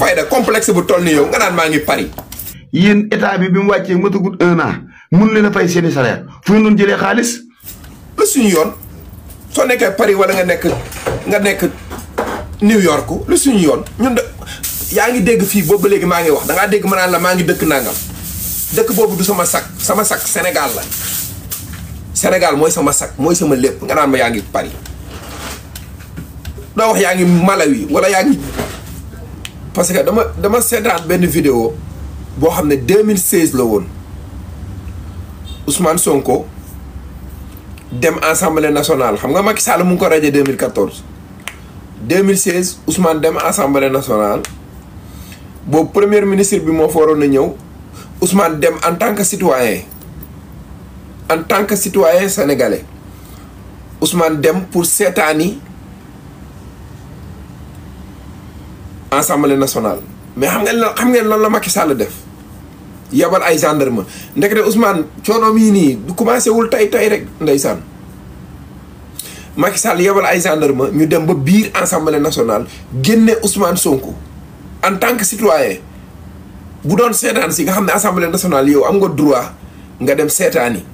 fayda complexe bu toll ni yow nga naan maa ngi Paris. yéen état bi mu wàccee matagul 1 an mun leen a fay seeni salaire fu ñu doon jëlee xaalis. la suñu yoon soo nekkee Paris wala nga nekk New York lu suñu yoon ñun de yaa ngi dégg fii boobu ba léegi maa ngi wax dangaa dégg ma naan la maa ngi dëkk nangam dëkk boobu du sama sac Sénégal la Sénégal mooy sama sac mooy sama lépp nga naan ma yaa ngi Paris doo wax yaa ngi Malawi wala yaa ngi parce que dama seetaan benn vidéo boo xam ne 2016 la woon Ousmane Sonko dem assemblée nationale xam nga Macky Sall mu ngi ko radié 2014 2016 Ousmane dem assemblée nationale boobu premier ministre bi moo fa waroon a ñëw Ousmane dem en tant que citoyen sénégalais Ousmane dem pour seetaani assemblée nationale mais xam ngeen lan la Macky Sall def yabal ay gendarme ndekete Ousmane coonoom yi nii du commencé wul tay rek ndeysaan Macky Sall yabal ay gendarme ñu dem ba biir assemblée nationale génne Ousmane Sonko en tant que citoyen bu doon seetaan si nga xam ne assemblée nationale yow am nga droit nga dem seetaani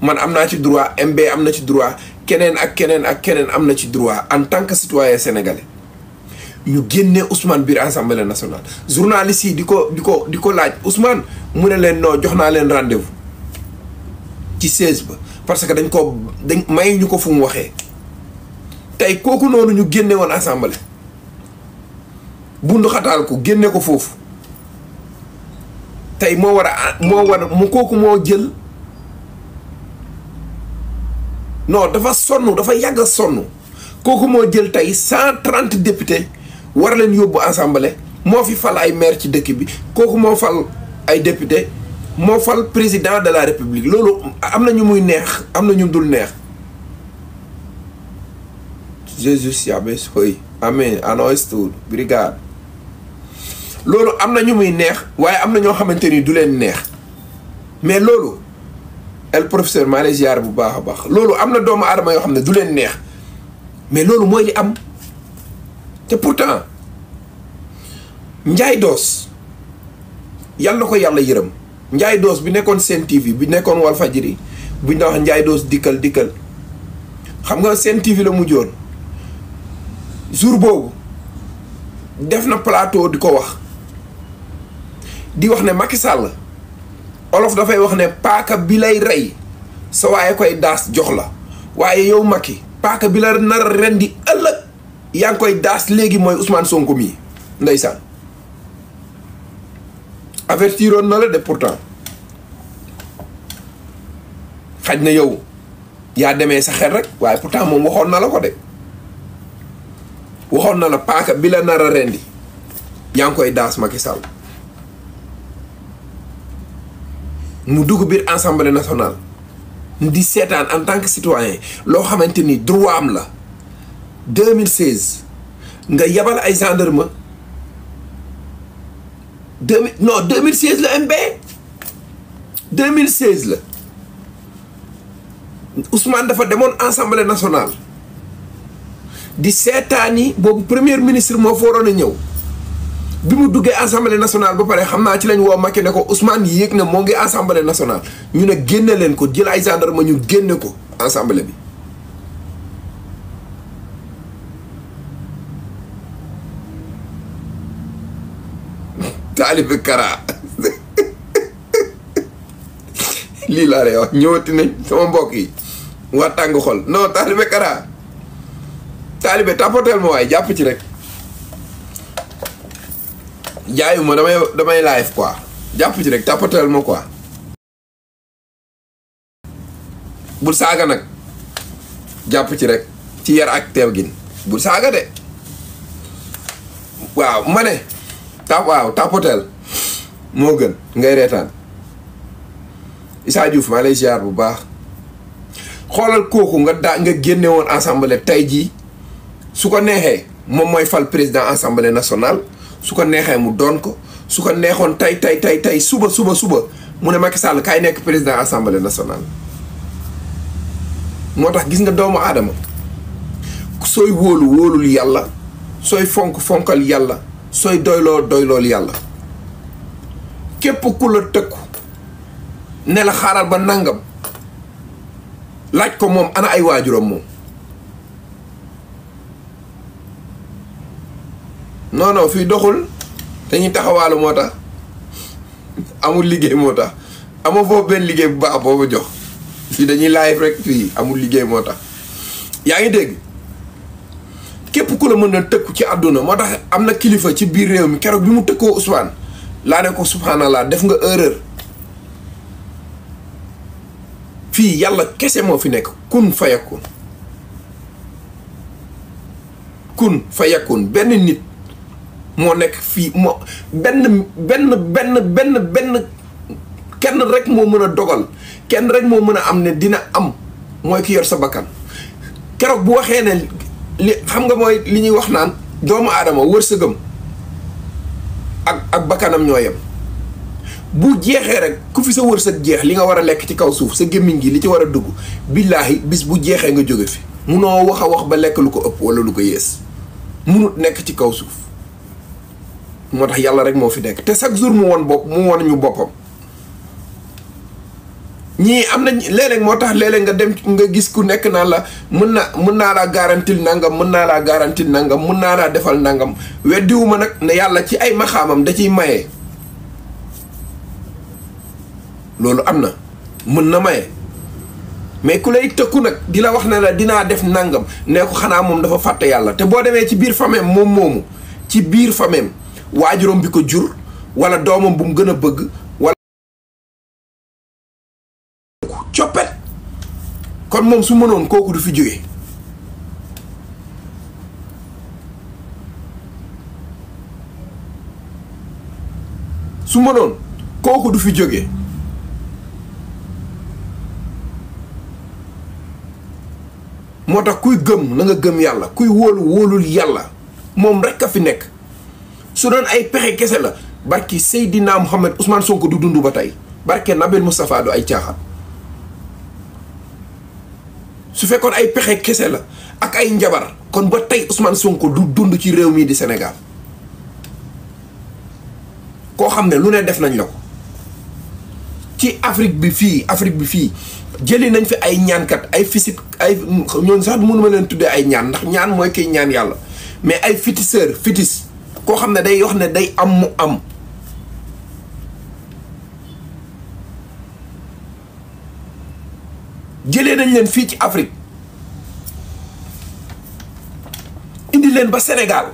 man am naa ci droit MB am na ci droit keneen am na ci droit en tant que citoyen sénégalais ñu génne Ousmane biir assemblée nationale journaliste yi di ko laaj Ousmane mu ne leen non jox naa leen rendez-vous ci 16 ba parce que dañ may ñu ko fu mu waxee tey kooku noonu ñu génne woon assemblée bundu xataal ko génne ko foofu tey moo jël non dafa sonn dafa yàgg a sonn kooku moo jël tey 130 députés war leen yóbbu assemblée moo fi fal ay maire ci dëkk bi kooku moo fal ay député moo fal président de la république loolu am na ñu muy neex am na ñu dul neex Jesus yabes hoy amen anoistud brigade loolu am na ñu muy neex waaye am na ñoo xamante ni du leen neex mais loolu el professeur maa lay ziar bu baax a baax loolu am na doomu aadama yoo xam ne du leen neex mais loolu mooy li am te pourtant Njaay Doos yal na ko yàlla yërëm Njaay Doos bi nekkoon Sen TV bi nekkoon Walfadjri buñ na wax Njaay Doos dikkal xam nga Sen TV la mujjoon jour boobu def na plateau di ko wax ne Macky Sall olof dafay wax ne paaka bi lay rey sa waaye koy daas jox la waaye yow Macky paaka bi la nar a rendi ëllëg yaa ngi koy daas léegi mooy Ousmane Sonko mii ndeysaan avertiroon na la de pourtant xaj na yow yaa demee sa xel rek waaye pourtant moom waxoon na la ko de waxoon na la paaka bi la nar a rendi yaa ngi koy daas Macky Sall mu dugg biir assemblée nationale di seetaan en tant que citoyen loo xamante ni droit am la 2016 nga yabal ay gendarme 2016 la MB 2016 la Ousmane dafa demoon assemblée nationale di seetaani boobu premier ministre moo fa waroon a ñëw bi mu duggee assemblée nationale ba pare xam naa ci lañ woo Macky ne ko Ousmane yéeg na moo ngi assemblée nationale ñu ne génne leen ko jël ay gendarme ñu génne ko assemblée bi Talibé Kara lii laa lay wax ñëwati nañ sama mbokk yi waa tàng xol non Talibé Kara Talibé tapoteel ma waaye jàpp ci rek jaayuma damay live quoi jàpp ci rek tapoteel ma quoi bul saaga nag jàpp ci rek ci yar ak teew gin bul saaga de waaw ma ne tapoteel moo gën ngay reetaan Issa Diouf maa lay ziar bu baax xoolal kooku nga génne woon assemblée tey jii su ko neexee moom mooy fal président assemblée nationale su ko neexee mu doon ko su ko neexoon tey suba mu ne Macky Sall kaay nekk président assemblée nationale moo tax gis nga doomu aadama sooy wóolul yàlla sooy fonkal yàlla sooy doylool yàlla. képp ku la tëkku ne la xaaral ba nangam laaj ko moom ana ay waajuram moom. non fii doxul dañuy taxawaalu moo tax amul liggéey moo tax amoo foofu benn liggéey bu baax boobu jox fii dañuy live rek fii amul liggéey moo tax yaa ngi dégg. képp ku la mën na tëkku ci àdduna moo tax am na kilifa ci biir réew mi keroog bi mu tëkkoo Ousmane laa ne ko subhanallah def nga erreur. fii yàlla kese moo fi nekk kun fayakun kun fayakun benn nit moo nekk fii moo benn kenn rek moo mën a dogal kenn rek moo mën a am ne dina am mooy ki yor sa bakkan. keroog bu waxee ne li xam nga mooy li ñuy wax naan doomu aadama wërsëgam ak bakkanam ñoo yem. bu jeexee rek ku fi sa wërsëg jeex li nga war a lekk ci kaw suuf sa gémmiñ gi li ci war a dugg billaahi bis bu jeexee nga jóge fi munoo wax a wax ba lekk lu ko ëpp wala lu ko yées munut nekk ci kaw suuf. moo tax yàlla rek moo fi nekk te chaque jour mu won ñu boppam. ñii am nañ léeg-léeg moo tax léeg-léeg nga dem nga gis ku nekk naan la mën naa laa garantil nangam mën naa laa garantil nangam mën naa laa defal nangam weddiwuma nag ne yàlla ci ay maxaamam da ciy maye. loolu am na mën na maye mais ku lay tëkku nag di la wax ne la dinaa def nangam ne ko xanaa moom dafa fàtte yàlla te boo demee ci biir fameem moom moomu ci biir fameem waajuram bi ko jur wala doomam bu mu gën a bëgg wala coppet kon moom su mënoon kooku du fi jóge su mënoon kooku du fi jóge moo tax kuy gëm na nga gëm yàlla kuy wóolul yàlla moom rek a fi nekk su doon ay pexe kese la barki Seydina Mohamed Ousmane Sonko du dund ba tey barke Nabil Moustapha du ay caaxaan su fekkoon ay pexe kese la ak ay njabar kon ba tey Ousmane Sonko du dund ci réew mii di Sénégal koo xam ne lu ne def nañ la ko ci Afrique bi fii jëli nañ fi ay ñaankat ay fisit ay ñoon sax mënuma leen tuddee ay ñaan ndax ñaan mooy kiy ñaan yàlla mais ay fitis koo xam ne day wax ne day am mu am jëlee nañ leen fii ci Afrique indi leen ba Sénégal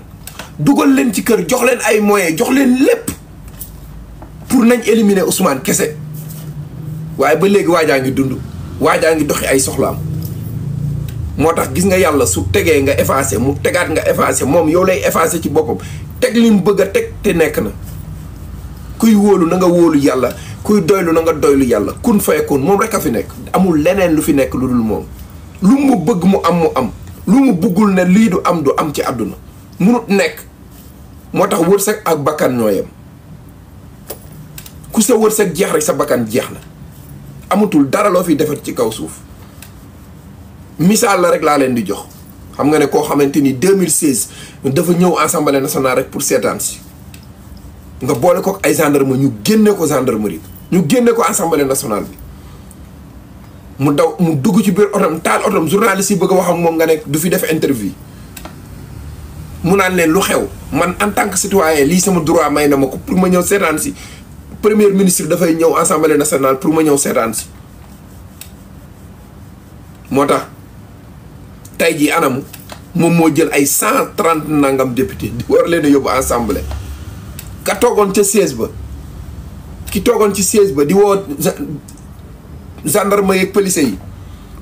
dugal leen ci kër jox leen ay moyens jox leen lépp pour nañ éliminer Ousmane kese waaye ba léegi waajaa ngi dund waajaa ngi doxi ay soxlaam moo tax gis nga yàlla su tegee nga effacé mu tegaat nga effacé moom yow lay effacé ci boppam teg li mu bëgg a teg te nekk na kuy wóolu na nga wóolu yàlla kuy doylu na nga doylu yàlla kun fayakun moom rek a fi nekk amul leneen lu fi nekk lu dul moom lu mu bëgg mu am lu mu bëggul ne lii du am ci àdduna munut nekk moo tax wërsëg ak bakkan ñoo yem ku sa wërsëg jeex rek sa bakkan jeex na amatul dara loo fi defar ci kaw suuf misaal la rek laa leen di jox xam nga ne koo xamante ni 2016 dafa ñëw assemblée nationale rek pour seetaan si nga boole ko ay gendarme ñu génne ko gendarmerie ñu génne ko assemblée nationale bi mu daw mu dugg ci biir otom taal otom journaliste yi bëgg a wax ak moom nga nekk du fi def interview mu naan leen lu xew man en tant que citoyen lii sama droit may na ma ko pour ma ñëw seetaan si premier ministre dafay ñëw assemblée nationale pour ma ñëw seetaan si moo tax tey jii anamu moom moo jël ay 130 nangam député di war leen a yóbbu assemblée ka toogoon ca siège ba ki toogoon ci siège ba di woo gendarme yeeg police yi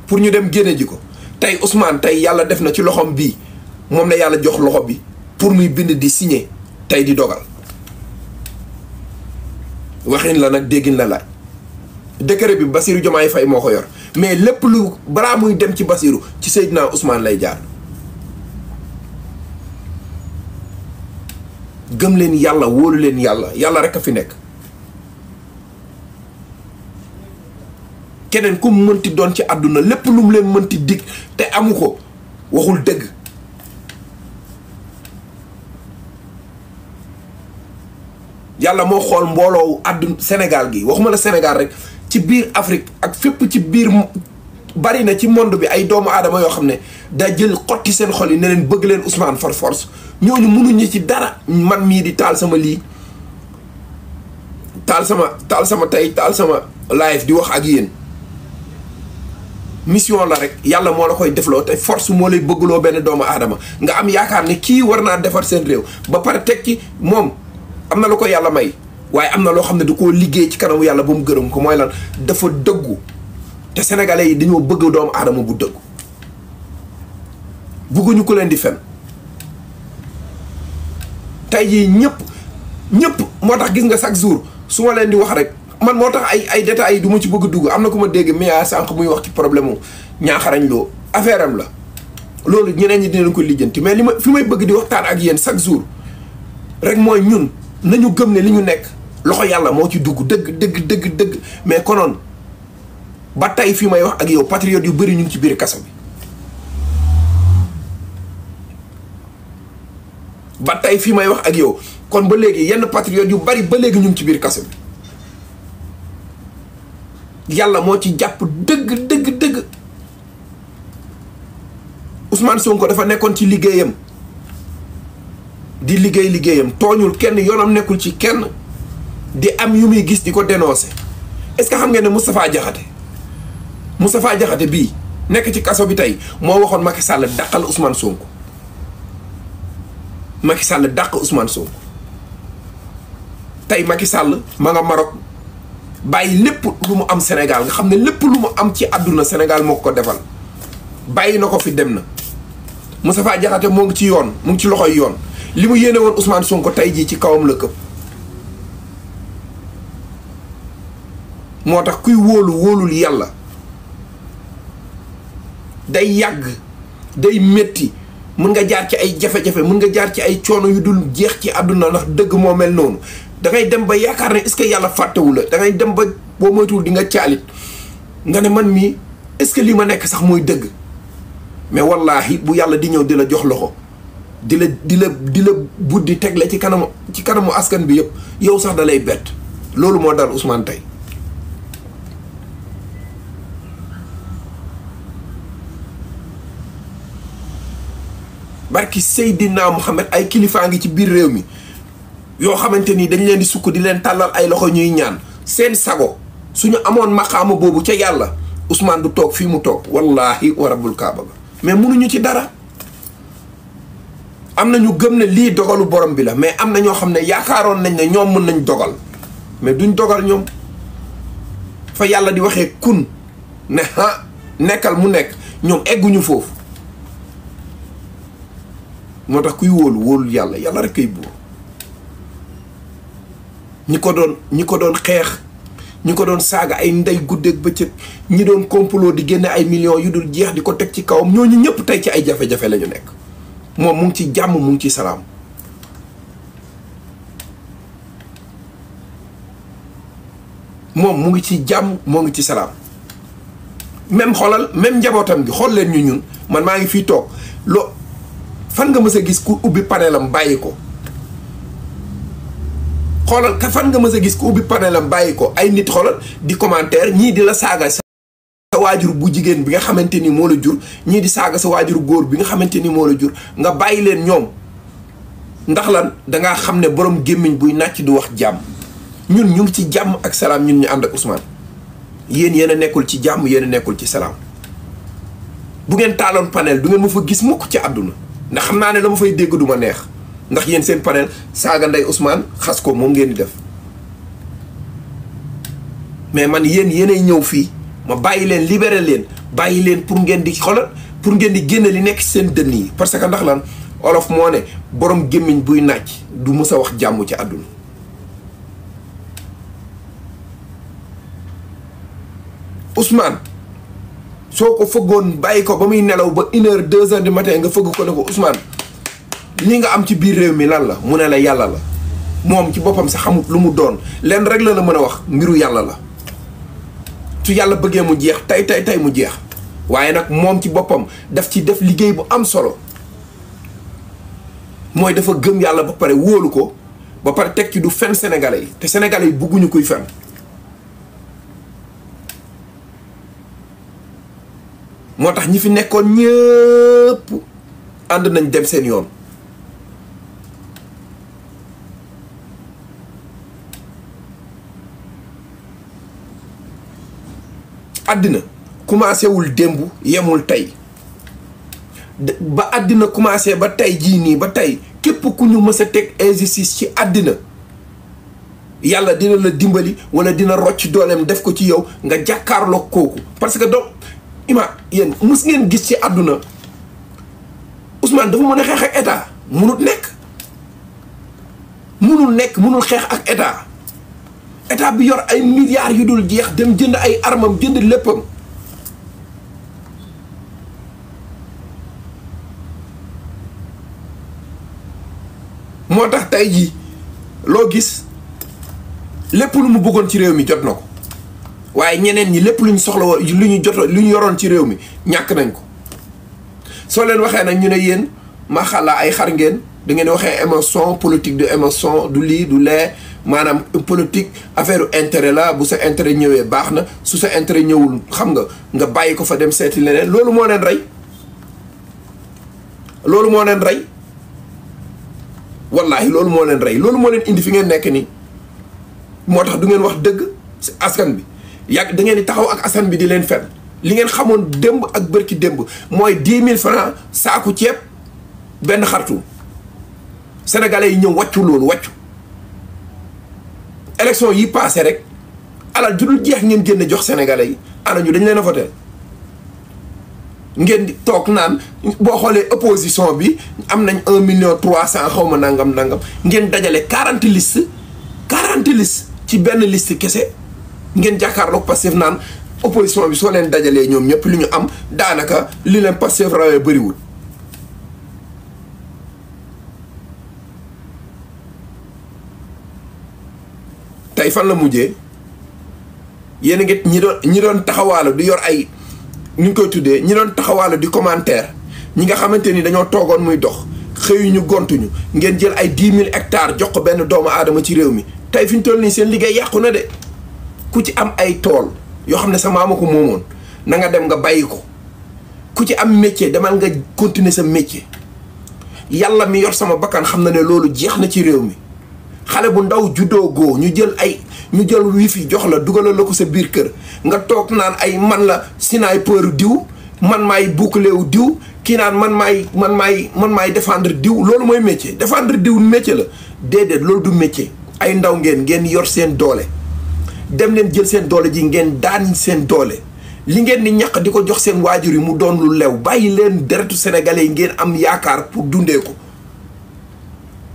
pour ñu dem génne ji ko tey Ousmane tey yàlla def na ci loxom bii moom la yàlla jox loxo bi pour muy bind di signer tey di dogal waxin la nag déggin la laaj décret bi Bassirou Diomaye Faye moo ko yor mais lépp lu balaa muy dem ci Bassirou ci Seydina Ousmane lay jaar gëm leen yàlla wóolu leen yàlla rek a fi nekk keneen ku mu mënti doon ci àdduna lépp lu mu leen mënti dig te amu ko waxul dëgg yàlla moo xool mbooloo àdduna Sénégal gi waxuma la Sénégal rek ci biir Afrique ak fépp ci biir bari na ci monde bi ay doomu aadama yoo xam ne daa jël xotti seen xol yi ne leen bëgg leen Ousmane far force ñooñu mënuñu ci dara. man mii di taal sama lii taal sama tey taal sama live di wax ak yéen mission la rek yàlla moo la koy defloo te force moo lay bëggloo benn doomu aadama nga am yaakaar ne kii war naa defar seen réew ba pare teg ci moom am na lu ko yàlla may waaye am na loo xam ne du koo liggéey ci kanamu yàlla ba mu gërëm ko mooy lan dafa dëggu te sénégalais yi dañoo bëgg doomu aadama bu dëggu bëgguñu ko leen di fen tey jii ñëpp moo tax gis nga chaque jour su ma leen di wax rek man moo tax ay détails yi du ma ci bëgg dugg am na ku ma dégg mais sànq muy wax ci problème mu ñaaxarañ loo affaire am la loolu ñeneen ñi dinañ ko lijjanti mais fi may bëgg di waxtaan ak yéen chaque jour rek mooy ñun nañu gëm ne li ñu nekk loxo yàlla moo ci dugg dëgg mais konoon ba tey fi may wax ak yow patriote yu bëri ñu ngi ci biir kaso bi ba tey fi may wax ak yow kon ba léegi yenn patriote yu bari ba léegi ñu ngi ci biir kaso bi yàlla moo ci jàpp dëgg Ousmane Sonko dafa nekkoon ci liggéeyam di liggéeyam tooñul kenn yoonam nekkul ci kenn di am yu muy gis di ko dénoncer est-ce que xam ngeen ne Moustapha Diakhaté bii nekk ci kaso bi tey moo waxoon Macky Sall dàqal Ousmane Sonko Macky Sall dàq Ousmane Sonko tey Macky Sall ma nga Maroc bàyyi lépp lu mu am Sénégal nga xam ne lépp lu mu am ci àdduna Sénégal moo ko defal bàyyi na ko fi dem na Moustapha Diakhaté moo ngi ci yoon mu ngi ci loxoy yoon li mu yéene woon Ousmane Sonko tey jii ci kawam la këpp moo tax kuy wóolul yàlla day yàgg day métti mën nga jaar ci ay jafe-jafe mën nga jaar ci ay coono yu dul jeex ci àdduna ndax dëgg moo mel noonu da ngay dem ba yaakaar ne est-ce que yàlla fàttewu la da ngay dem ba boo moytuwul di nga caalit nga ne man mii est-ce que li ma nekk sax mooy dëgg mais wallaahi bu yàlla di ñëw di la jox loxo di la buddi teg la ci kanamu askan bi yëpp yow sax da lay bett loolu moo dal Ousmane tey barki Seydina Muhammad ay kilifaa ngi ci biir réew mi yoo xamante ni dañ leen di sukk di leen tàllal ay loxo ñuy ñaan seen sago suñu amoon maqaama boobu ca yàlla Ousmane du toog fii mu toog wallahi wa rabbul kaaba ba mais munuñu ci dara am na ñu gëm ne lii dogalu borom bi la mais am na ñoo xam ne yaakaaroon nañ ne ñoom mën nañ dogal mais duñ dogal ñoom fa yàlla di waxee kun ne nekkal mu nekk ñoom egguñu foofu moo tax kuy wóolul yàlla rek kay buur ñi ko doon xeex ñi ko doon saaga ay ndey guddeeg bëccëg ñi doon complot di génne ay millions yu dul jeex di ko teg ci kawam ñooñu ñëpp tey ci ay jafe-jafe la ñu nekk moom mu ngi ci jàmm mu ngi ci salaam moom mu ngi ci jàmm moo ngi ci salaam même njabootam gi xool leen ñu ñun man maa ngi fii toog fan nga mës a gis ku ubbi paneelam bàyyi ko xoolal fan nga mës a gis ku ubbi paneelam bàyyi ko ay nit xoolal di commentaire ñii di la saaga sa waajur bu jigéen bi nga xamante ni moo la jur ñii di saaga sa waajur góor bi nga xamante ni moo la jur nga bàyyi leen ñoom ndax lan dangaa xam ne borom gémmiñ buy nàcc du wax jàmm ñun ñu ngi ci jàmm ak salaam ñun ñu ànd ak Ousmane yéen yéen a nekkul ci jàmm yéen a nekkul ci salaam bu ngeen taaloon panel du ngeen ma fa gis mukk ci àdduna ndax xam naa ne la ma fay dégg du ma neex ndax yéen seen panel saaga ndey Ousmane xas ko moom ngeen di def mais man yéenay ñëw fii ma bàyyi leen libéré leen bàyyi leen pour ngeen di xoolal pour ngeen di génne li nekk seen dënn yi parce que ndax lan olof moo ne borom gémmiñ buy nàcc du mës a wax jàmm ci àdduna Ousmane soo ko fëggoon bàyyi ko ba muy nelaw ba 1h 2h du matin nga fëgg ko ne ko Ousmane li nga am ci biir réew mi lan la mu ne la yàlla la moom ci boppam sax xamut lu mu doon leen rek la mën a wax mbiru yàlla la su yàlla bëggee mu jeex tey mu jeex waaye nag moom ci boppam daf ci def liggéey bu am solo mooy dafa gëm yàlla ba pare wóolu ko ba pare teg ci du fen sénégalais yi te sénégalais yi bugguñu kuy fen. moo tax ñi fi nekkoon ñëpp ànd nañ dem seen yoon. àddina commencé wul démb yemul tey ba àddina commencé ba tey jii nii ba tey képp ku ñu mës a teg injustice ci àddina yàlla dina la dimbali wala dina rocc dooleem def ko ci yow nga jàkkaarloog kooku. parce que donc yéen mus ngeen gis ci àdduna Ousmane dafa mën a xeex ak état munul nekk munul xeex ak état bi yor ay milliards yu dul jeex dem jënd ay armam jënd léppam. moo tax tey jii loo gis lépp lu mu bëggoon ci réew mi jot na ko waaye ñeneen ñi lépp lu ñu soxla woon lu ñu yoroon ci réew mi ñàkk nañ ko. soo leen waxee nag ñu ne yéen ma xalaa ay xar ngeen da ngeen waxee émotion politique de émotion du lii du lee maanaam politique affaire intérêt la bu sa intérêt ñëwee baax na su sa intérêt ñëwul xam nga bàyyi ko fa dem seeti leneen loolu moo leen rey. loolu moo leen rey wallaahi loolu moo leen rey loolu moo leen indi fi ngeen nekk nii moo tax du ngeen wax dëgg si askan bi yàgg da ngeen di taxaw ak askan bi di leen fen li ngeen xamoon démb ak bërki démb mooy 10 000 francs saaku ceeb benn xartu sénégalais yi ñëw wàccu loolu wàccu élection yi passé rek alal ju dul jeex ngeen génne jox sénégalais yi ana ñu dañ leen a voté ngeen di toog naan boo xoolee opposition bi am nañ 1 million 300 xaw ma nangam ngeen dajale 40 listes ci benn liste kese ngeen jàkkaarloog Pastef naan opposition bi soo leen dajalee ñoom ñëpp li ñu am daanaka li leen Pastef rawee bëriwul. tey fan la mujjee yéen a ngi ñi doon taxawaalo di yor ay ñu ngi koy tuddee ñi doon taxawaalo di commentaire ñi nga xamante ni dañoo toogoon muy dox xëyuñu gontuñu ngeen jël ay 10 000 hectares jox ko benn doomu aadama ci réew mi tey fi ñu toll nii seen liggéey yàqu na de ku ci am ay tool yoo xam ne sa maama ko moomoon na nga dem nga bàyyi ko ku ci am métier demal nga continuer sa métier yàlla mi yor sama bakkan xam na ne loolu jeex na ci réew mi. xale bu ndaw juddoo goo ñu jël wifi jox la dugalal la ko sa biir kër nga toog naan ay man la sniper diw man maay bouclier wu diw kii naan man maay défendre diw loolu mooy métier défendre diw métier la déedéet loolu du métier ay ndaw ngeen yor seen doole dem leen jël seen doole ji ngeen daan seen doole li ngeen di ñàkk di ko jox seen waajur yi mu doon lu lew bàyyi leen deretu sénégalais yi ngeen am yaakaar pour dundee ko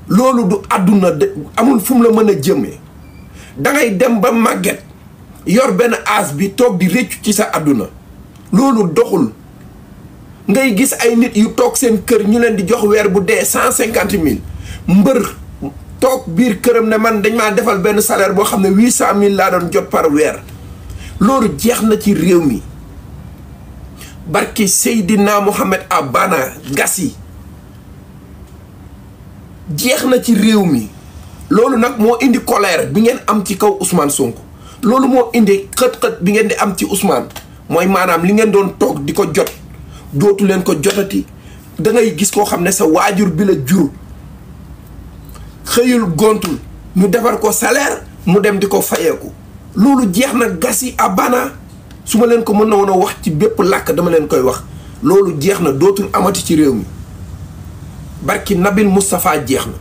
loolu du àdduna amul fu mu la mën a jëmee dangay dem ba màgget yor benn âge bi toog di réccu ci sa àdduna loolu doxul ngay gis ay nit yu toog seen kër ñu leen di jox weer bu dee 150 000 mbër toog biir këram ne man dañ maa defal benn salaire boo xam ne 800 000 laa doon jot par weer loolu jeex na ci réew mi barki Seydina Mohamed Abana Gassi jeex na ci réew mi loolu nag moo indi colère bi ngeen am ci kaw Ousmane Sonko loolu moo indi xët-xët bi ngeen di am ci Ousmane mooy maanaam li ngeen doon toog di ko jot dootu leen ko jotati da ngay gis koo xam ne sa waajur bi la jur xëyul gontul ñu defar ko salaire mu dem di ko fayeeku loolu jeex na Gassi Abana su ma leen ko mën na woon a wax ci bépp làkk dama leen koy wax loolu jeex na dootul amati ci réew mi barki Nabil Moustapha jeex na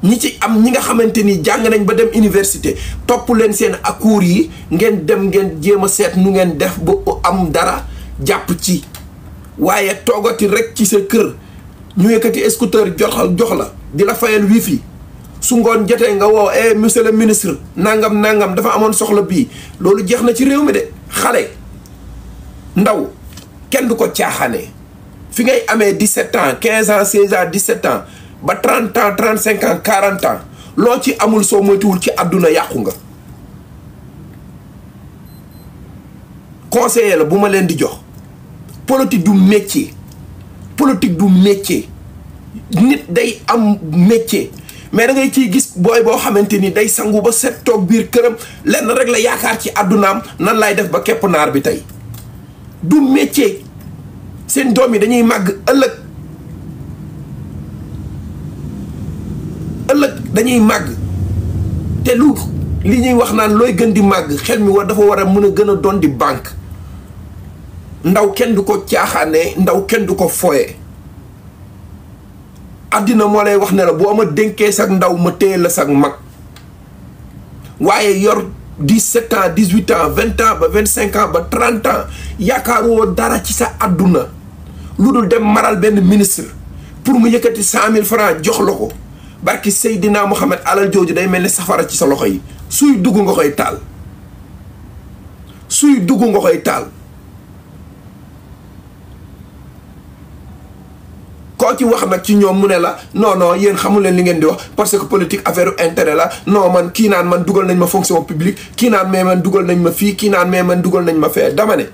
ñi ci am ñi nga xamante ni jàng nañ ba dem université topp leen seen cours yi ngeen dem ngeen jéem a seet nu ngeen def ba am dara jàpp ci waaye toogati rek ci sa kër ñu yëkkati scooter jox la di la fayal wifi su ngoon jotee nga woo monsieur le ministre nangam dafa amoon soxla bii loolu jeex na ci réew mi de xale ndaw kenn du ko caaxaanee fi ngay amee 17 ans 15 ans 16 ans 17 ans ba 30 ans 35 ans 40 ans loo ci amul soo moytuwul ci àdduna yàqu nga conseiller la bu ma leen di jox politique du métier nit day am métier mais da ngay ciy gis booy boo xamante ni day sangu ba set toog biir këram lenn rek la yaakaar ci àddunaam nan lay def ba képp naar bi tey du métier. seen doom yi dañuy màgg ëllëg dañuy màgg te li ñuy wax naan looy gën di màgg xel mi dafa war a mën a gën a doon di banque. ndaw kenn du ko caaxaanee ndaw kenn du ko foye àddina moo lay wax ne la boo ma dénkee sag ndaw ma téye la sag mag waaye yor 17 ans 18 ans 20 ans ba 25 ans ba 30 ans yaakaaroo dara ci sa àdduna lu dul dem maral benn ministre pour mu yëkkati 100 000 francs jox la ko barki Seydina Mohamed alal jooju day mel ni safara ci sa loxo yi suy dugg nga koy taal suy dugg nga koy taal. koo ci wax nag ci ñoom mu ne la non yéen xamul leen li ngeen di wax parce que politique affaire intérêt la non man kii naan man dugal nañ ma fonction publique kii naan mais man dugal nañ ma fii kii naan mais man dugal nañ ma fee dama ne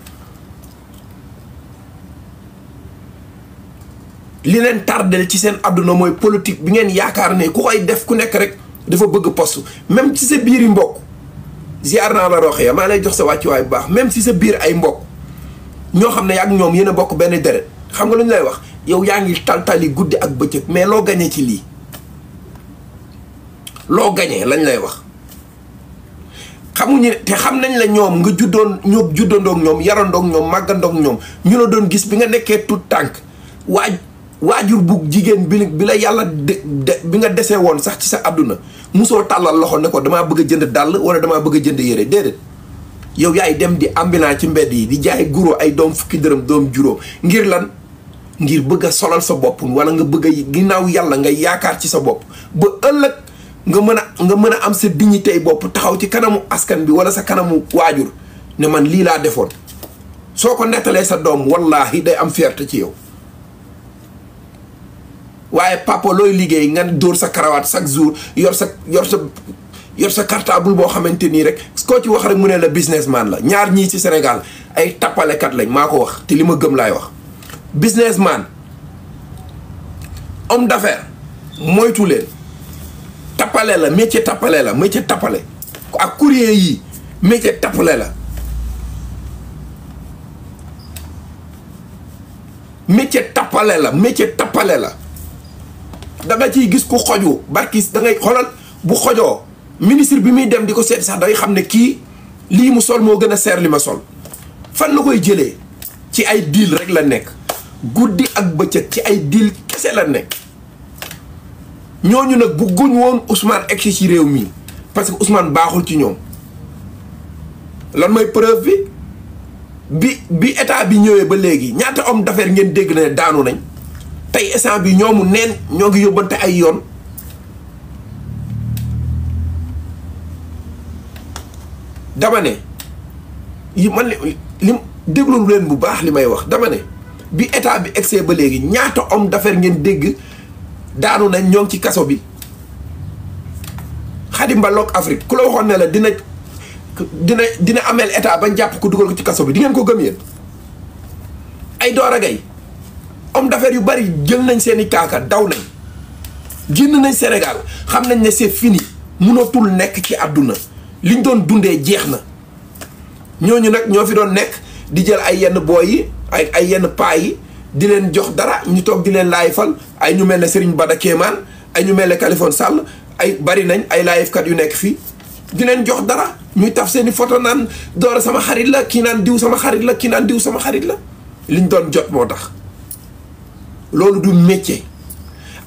li leen tardel ci seen àdduna mooy politique bi ngeen yaakaar ne ku koy def ku nekk rek dafa bëgg poste même ci sa biir yi mbokk ziar naa la roxee maa lay jox sa wàccuwaay bu baax même ci sa biir ay mbokk ñoo xam ne yak ñoom yéen a bokk benn deret xam nga lu ñu lay wax yow yaa ngi taltali guddi ak bëccëg mais loo gañee ci lii loo gañee lañ lay wax xamuñu te xam nañ la ñoom nga juddandoog ñoom yarandoog ñoom màggandoog ñoom ñu la doon gis bi nga nekkee tout tànk waajur bu jigéen bi la yàlla bi nga desee woon sax ci sa àdduna musoo tàllal loxo ne ko damaa bëgg a jënd dàll wala damaa bëgg a jënd yére déedéet yow yaay dem di ambulant ci mbedd yi di jaay guro ay doom fukki dërëm doom juróom ngir lan ngir bëgg a solal sa bopp wala nga bëgg a ginnaaw yàlla nga yaakaar ci sa bopp ba ëllëg nga mën a am sa dignité bopp taxaw ci kanamu askan bi wala sa kanamu waajur ne man lii laa defoon soo ko nettalee sa doom wallaahi day am fierté ci yow waaye papa looy liggéey nga dóor sa karawaat chaque jour yor sa cartable boo xamante nii rek koo ci wax rek mu ne la businessman la ñaar ñii ci Sénégal ay tappalekat lañ maa ko wax te li ma gëm laay wax businessman homme d'affaires moytu leen tappale la métier tappale ak courrier yi métier tappale la métier tappale la da nga ciy gis ku xoju barkis da ngay xoolal bu xojoo ministre bi muy dem di ko seet sax day xam ne kii lii mu sol moo gën a seer li ma sol fan la koy jëlee ci ay deal rek la nekk guddi ak bëccëg ci ay deal kese la nekk ñooñu nag bëgguñ woon Ousmane egsi ci réew mi parce que Ousmane baaxul ci ñoom lan mooy preuve bi état bi ñëwee ba léegi ñaata homme d'affaires ngeen dégg ne daanu nañ tey instant bi ñoomu neen ñoo ngi yóbbante ay yoon dama ne yi man li déglu leen bu baax li may wax dama ne bi état bi egsee ba léegi ñaata homme d'affaires ngeen dégg daanu nañ ñoo ngi ci kaso bi Xadim Mbaloog Afrique ku la waxoon ne la dina ameel état ba jàpp ko dugal ko ci kaso bi di ngeen ko gëm yéen ay Dora Gaye homme d'affaires yu bari jël nañ seeni kaaka daw nañ génn nañ Sénégal xam nañ ne c'est fini mënatul nekk ci àdduna liñ doon dundee jeex na ñooñu nag ñoo fi doon nekk di jël ay yenn booy yi ay yenn paa yi di leen jox dara ñu toog di leen laayifal ay ñu mel ne Serigne Bada Kéemaan ay ñu mel ne Kaliphone Sall ay bari nañ ay laayifkat yu nekk fii di leen jox dara ñuy taf seeni photo naan Dora sama xarit la kii naan diw sama xarit la kii naan diw sama xarit la liñ doon jot moo tax loolu du métier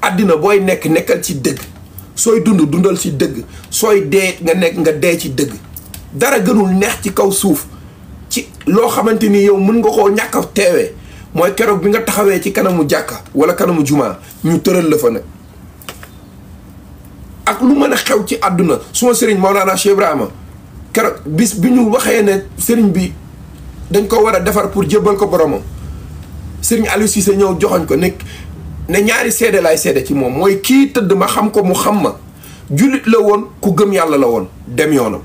àddina booy nekkal ci dëgg sooy dundal ci dëgg sooy dee nga dee ci dëgg dara gënul neex ci kaw suuf ci loo xamante ni yow mën nga koo ñàkk a teewee mooy keroog bi nga taxawee ci kanamu jàkka wala kanamu jumaa ñu tëral la fa nag ak lu mën a xew ci àdduna suma sëriñ Maolana Cheikh Ibrahima keroog bis bi ñu waxee ne sëriñ bi dañ ko war a defar pour jébbal ko boromam sëriñ Aliou Cissé ñëw joxoñ ko ne ñaari seede laay seede ci moom mooy kii tëdd ma xam ko mu xam ma jullit la woon ku gëm yàlla la woon dem yoonam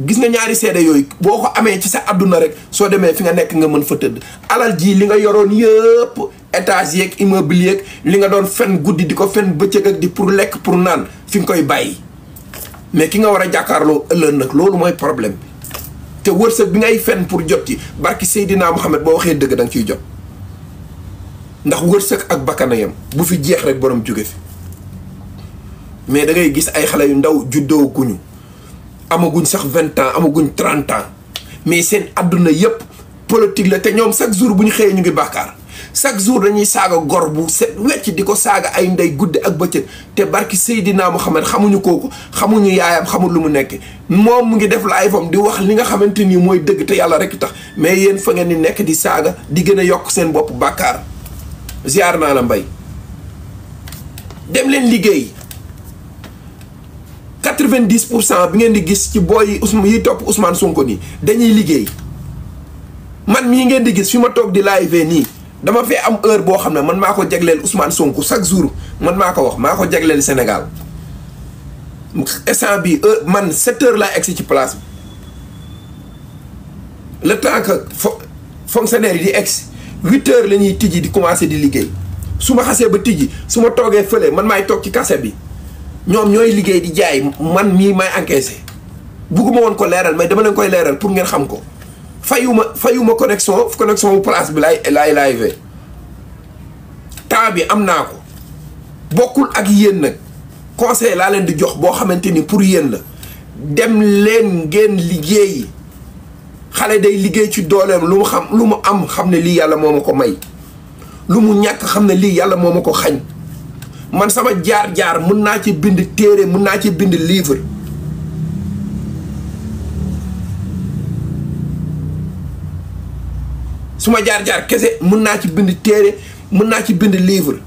gis nga ñaari seede yooyu boo ko amee ci sa àdduna rek soo demee fi nga nekk nga mën fa tëdd alal ji li nga yoroon yëpp étage yeeg immeuble yeeg li nga doon fen guddi di ko fen bëccëg ak di pour lekk pour naan fi nga koy bàyyi mais ki nga war a jàkkaarloo ëllëg nag loolu mooy problème bi te wërsëg bi ngay fen pour jot ci barki Seydina Muhammad boo waxee dëgg da nga ciy jot ndax wërsëg ak bakkanayam bu fi jeex rek borom jóge fi mais da ngay gis ay xale yu ndaw juddoo guñu amaguñ sax 20 ans amaguñ 30 ans mais seen àdduna yëpp politique la te ñoom chaque jour bu ñu xëyee ñu ngi bàkkaar chaque jour dañuy saaga gor bu set wecc di ko saaga ay ndey guddi ak bëccëg te barki Seydina Muhammad xamuñu kooku xamuñu yaayam xamul lu mu nekk moom mu ngi def live am di wax li nga xamante ni mooy dëgg te yàlla rek tax mais yéen fa ngeen di nekk di saaga di gën a yokk seen bopp bàkkaar ziar naa la mbay dem leen liggéey 90% bi ngeen di gis ci booy yi topp Ousmane Sonko nii dañuy liggéey man mii ngeen di gis fi ma toog di live nii dama fee am heure boo xam ne man maa ko jagleel Ousmane Sonko chaque jour man maa ko wax maa ko jagleel Sénégal instant bi man 7 heures laa egsi ci place bi le temps que fonctionnaire yi di egsi 8 heures la ñuy tijji di commencé di liggéey su ma xasee ba tijji su ma toogee fële man maay toog ci kase bi ñoom ñooy liggéey di jaay man mii may encaissé bugguma woon ko leeral mais dama leen koy leeral pour ngeen xam ko fayuma connexion bu place bi laay live temps bi am naa ko bokkul ak yéen nag conseil laa leen di jox boo xamante ni pour yéen la dem leen ngeen liggéey xale day liggéey ci dooleem lu mu am xam ne lii yàlla moo ma ko may lu mu ñàkk xam ne lii yàlla moo ma ko xañ man sama jaar-jaar mën naa ci bind téere mën naa ci bind livre suma jaar-jaar kese mën naa ci bind téere mën naa ci bind livre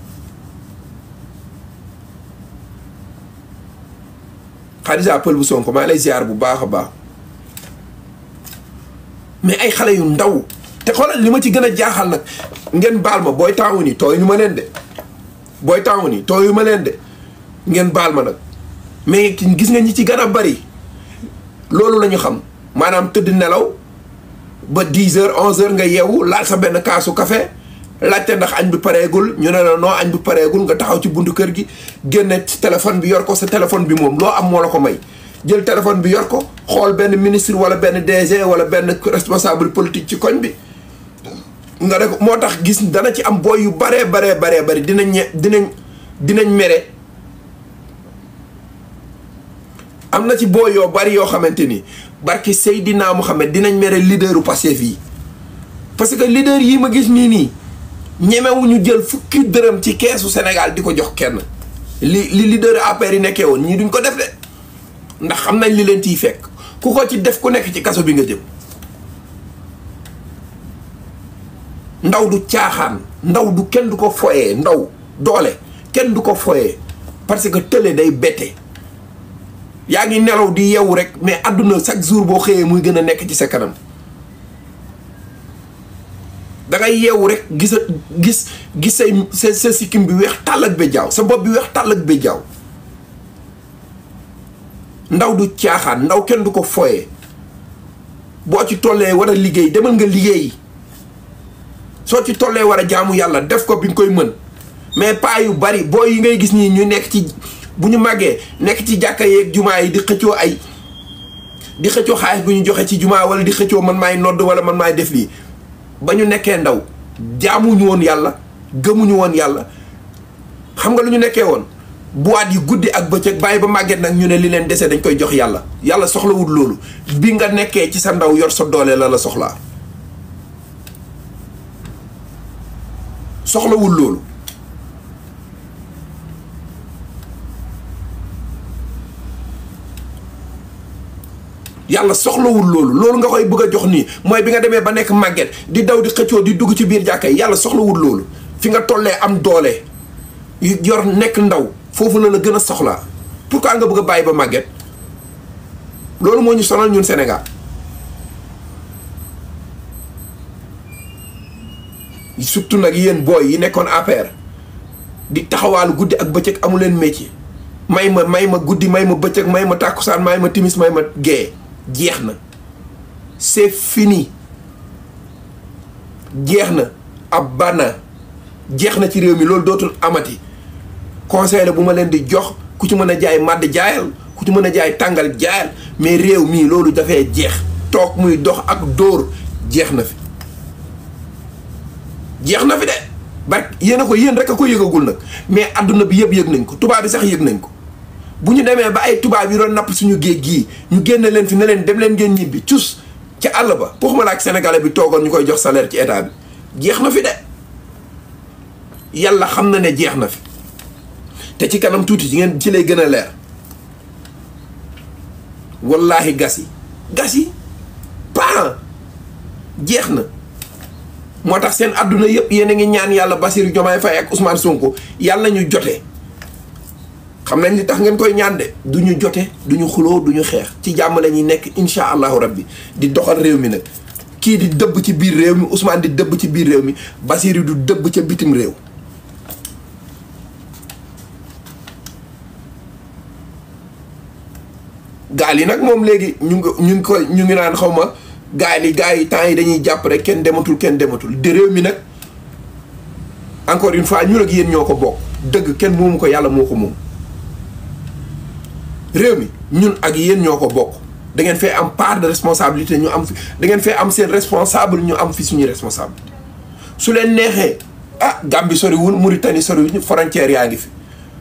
Khadija Pël bu Sonko maa lay ziar bu baax a baax mais ay xale yu ndaw te xoolal li ma ci gën a jaaxal nag ngeen baal ma booy taawu ni tooy ñu ma leen de booy taawu ni tooy yu ma leen de ngeen baal ma nag mais gis nga ñi ci gën a bari loolu la ñu xam maanaam tëdd nelaw ba 10 heures 11 heures nga yeewu laal sa benn kaasu café laajte ndax añ bi pareegul ñu ne la non añ bi pareegul nga taxaw ci buntu kër gi génne ci téléphone bi yor ko sa téléphone bi moom loo am moo la ko may jël téléphone bi yor ko xool benn ministre wala benn DG wala benn responsable politique ci koñ bi nga rek moo tax gis dana ci am booy yu baree bari dinañ mere am na ci booy yoo bari yoo xamante ni barki Seydina Muhammad dinañ mere leaderu Pastef yi parce que leader yi ma gis nii ñemewuñu jël fukki dërëm ci keesu Sénégal di ko jox kenn li leader APR yi nekkee woon ñii duñ ko def de ndax xam nañ li leen ciy fekk ku ko ci def ku nekk ci kaso bi nga jëm ndaw du caaxaan ndaw du kenn du ko foyee ndaw doole kenn du ko foyee parce que tële day bette yaa ngi nelaw di yeewu rek mais àdduna chaque jour boo xëyee muy gën a nekk ci sa kanam da ngay yeewu rek gis sa sikkim bi weex tàll ak béjjaaw sa bopp bi weex tàll ak béjjaaw ndaw du caaxaan ndaw kenn du ko foyee boo ci tollee war a liggéey demal nga liggéey soo ci tollee war a jaamu yàlla def ko bi nga koy mën mais pas yu bari booy yi ngay gis nii ñu nekk ci bu ñu màggee nekk ci jàkka yeeg jumaa yi di xëccoo xaalis bu ñu joxe ci jumaa wala di xëccoo man maay nodd wala man maay def lii ba ñu nekkee ndaw jaamuñu woon yàlla gëmuñu woon yàlla xam nga lu ñu nekkee woon boîte yi guddi ak bëccëg bàyyi ba màgget nag ñu ne li leen dese dañ koy jox yàlla yàlla soxlawul loolu bi nga nekkee ci sa ndaw yor sa doole la soxlaa soxlawul loolu yàlla soxlawul loolu nga koy bëgg a jox nii mooy bi nga demee ba nekk màgget di daw di xëccoo di dugg ci biir jàkka yi yàlla soxlawul loolu fi nga tollee am doole yor nekk ndaw foofu la gën a soxlaa pourquoi nga bëgg a bàyyi ba màgget loolu moo ñu sonal ñun Sénégal surtout nag yéen booy yi nekkoon APR di taxawaalu guddi ak bëccëg amu leen métier may ma guddi may ma bëccëg may ma tàkkusaan may ma timis may ma gée jeex na c'est fini jeex na ab bana jeex na ci réew mi loolu dootul amati conseil la bu ma leen di jox ku ci mën a jaay màdd jaayal ku ci mën a jaay tàngal jaayal mais réew mii loolu dafay jeex toog muy dox ak dóor jeex na fi de bark yéen a ko yéen rek a ko yëgagul nag mais adduna bi yëpp yëg nañ ko tubaab bi sax yëg nañ ko bu ñu demee ba ay tubaab yi doon napp suñu géej gii ñu génne leen fi ne leen dem leen ngeen ñibbi cus ca àll ba waxuma la ak sénégalais bi toogoon ñu koy jox salaire ci état bi jeex na fi de yàlla xam na ne jeex na fi te ci kanam tuuti ci ngeen ci lay gën a leer wallaahi gas yi paa jeex na moo tax seen adduna yëpp yéen a ngi ñaan yàlla Bassirou Diomaye Faye ak Ousmane Sonko yàlla ñu jote xam nañ li tax ngeen koy ñaan de du ñu jote du ñu xuloo du ñu xeex ci jàmm la ñuy nekk incha allahu rabbi di doxal réew mi nag kii di dëbb ci biir réew mi Ousmane di dëbb ci biir réew mi Bassirou du dëbb ca bitim réew gaal yi nag moom léegi ñu ngi naan xaw ma gaal yi temps yi dañuy jàpp rek kenn dematul de réew mi nag encore une fois ñun ak yéen ñoo ko bokk dëgg kenn moomu ko yàlla moo ko moom réew mi ñun ak yéen ñoo ko bokk da ngeen fee am part de responsabilité ñu am fi da ngeen fee am seen responsable ñu am fi suñuy responsabilité su leen neexee Gambie soriwul Mauritanie soriwul frontière yaa ngi fi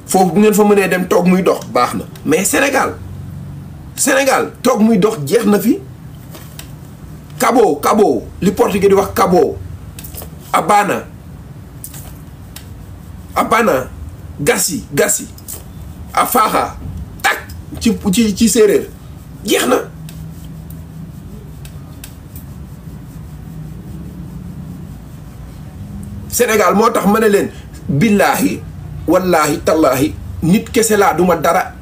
foofu bu ngeen fa mënee dem toog muy dox baax na mais Sénégal toog muy dox jeex na fi Cabo li portugais di wax Cabo Abana Gassi Afaxa tak ci séeréer jeex na Sénégal moo tax ma ne leen billaahi wallaahi tallaahi nit kese laa duma dara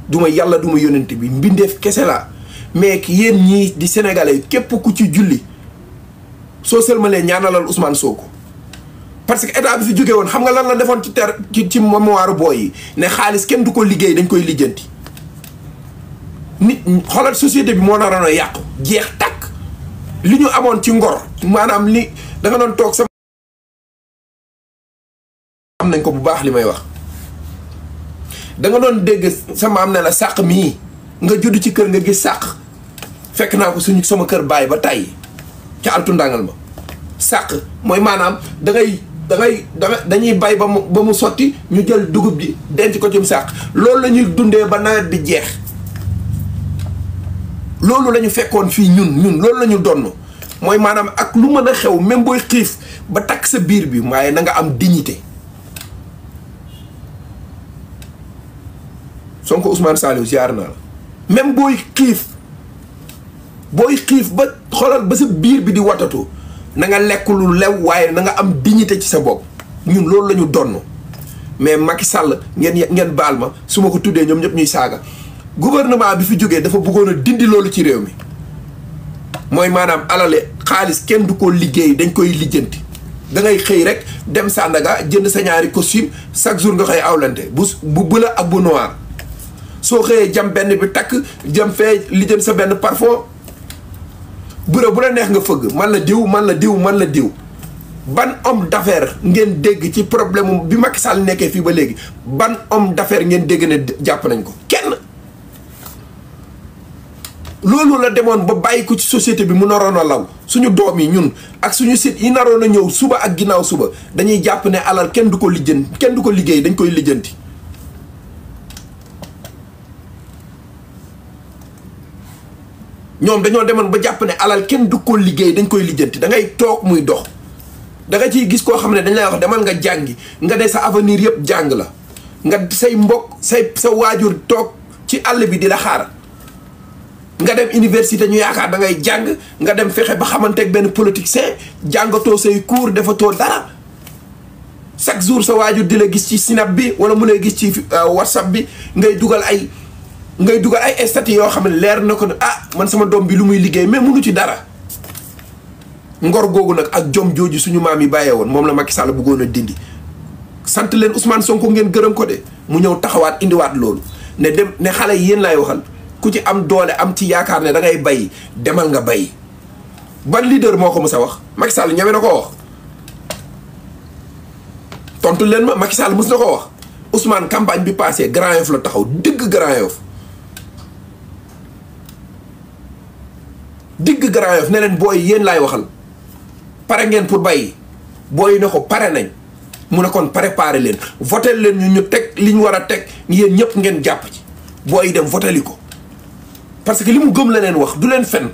duma yàlla duma yónent bi mbindeef kese laa mais yéen ñii di sénégalais képp ku ci julli soo sëlmalee ñaanalal Ousmane Sonko parce que état bi fi jóge woon xam nga lan la defoon ci mémoire booy yi ne xaalis kenn du ko liggéey dañ koy lijjanti nit xoolal société bi moo naroon a yàqu jeex takk li ñu amoon ci ngor maanaam li da nga doon toog sama am nañ ko bu baax li may wax da nga doon dégg sama am ne la sàq mii nga judd ci kër nga gis sàq fekk naa ko sama kër baay ba tàyyi ca altu ndàngal ma sàq mooy maanaam dañuy bay ba mu sotti ñu jël dugub ji denc ko ci sàq loolu la ñuy dundee ba nawet bi jeex loolu la ñu fekkoon fii ñun loolu la ñu donn mooy maanaam ak lu mën a xew même booy xiif ba takk sa biir bi waaye na nga am dignité Sonko Ousmane Saliou ziar naa la même booy xiif ba xoolal ba sa biir bi di watatu na nga lekk lu lew waaye na nga am dignité ci sa bopp ñun loolu la ñu donn mais Macky Sall ngeen baal ma su ma ko tuddee ñoom ñëpp ñuy saaga gouvernement bi fi jógee dafa bëggoon a dindi loolu ci réew mi mooy maanaam alale xaalis kenn du ko liggéey dañ koy lijjanti da ngay xëy rek dem Sandaga jënd sa ñaari costume chaque jour nga xëy awlante bu bleu ak bu noir soo xëyee jam benn bi takk jam fee lijjanti sa benn parfum bureau bu la neex nga fëgg man la diw ban homme d'affaires ngeen dégg ci problème bi Macky Sall nekkee fii ba léegi ban homme d'affaires ngeen dégg ne jàpp nañ ko kenn loolu la demoon ba bàyyi ko ci société bi mu naroon a law suñu doom yi ñun ak suñu site yi naroon a ñëw suba ak ginnaaw suba dañuy jàpp ne alal kenn du ko liggéey dañ koy lijjanti ñoom dañoo demoon ba jàpp ne alal kenn du ko liggéey dañ koy lijjanti da ngay toog muy dox da nga ciy gis koo xam ne dañ lay wax demal nga jàngi nga ne sa avenir yëpp jàng la nga say mbokk sa waajur toog ci àll bi di la xaar nga dem université ñu yaakaar da ngay jàng nga dem fexe ba xamanteeg benn politicien jàngatoo say cours defatoo dara chaque jour sa waajur di la gis ci Snap bi wala mu lay gis ci WhatsApp bi ngay dugal ay statut yoo xam ne leer na ko ne man sama doom bi lu muy liggéey mais munu ci dara ngor googu nag ak jom jooju suñu maam yi bàyyee woon moom la Macky Sall bëggoon a dindi sant leen Ousmane Sonko ngeen gërëm ko de mu ñëw taxawaat indiwaat loolu ne xale yi yéen laay waxal ku ci am doole am ci yaakaar ne da ngay bay demal nga bay. ban leader moo ko mës a wax Macky Sall ñeme na koo wax tontu leen ma Macky Sall mës na koo wax Ousmane campagne bi passé Grand Yoff la taxaw digg Grand Yoff ne leen booy yéen laay waxal pare ngeen pour bay booy ne ko pare nañ mu ne kon préparé leen voté leen ñu teg li ñu war a teg yéen ñëpp ngeen jàpp ci booy dem voté li ko parce que li mu gëm la leen wax du leen fen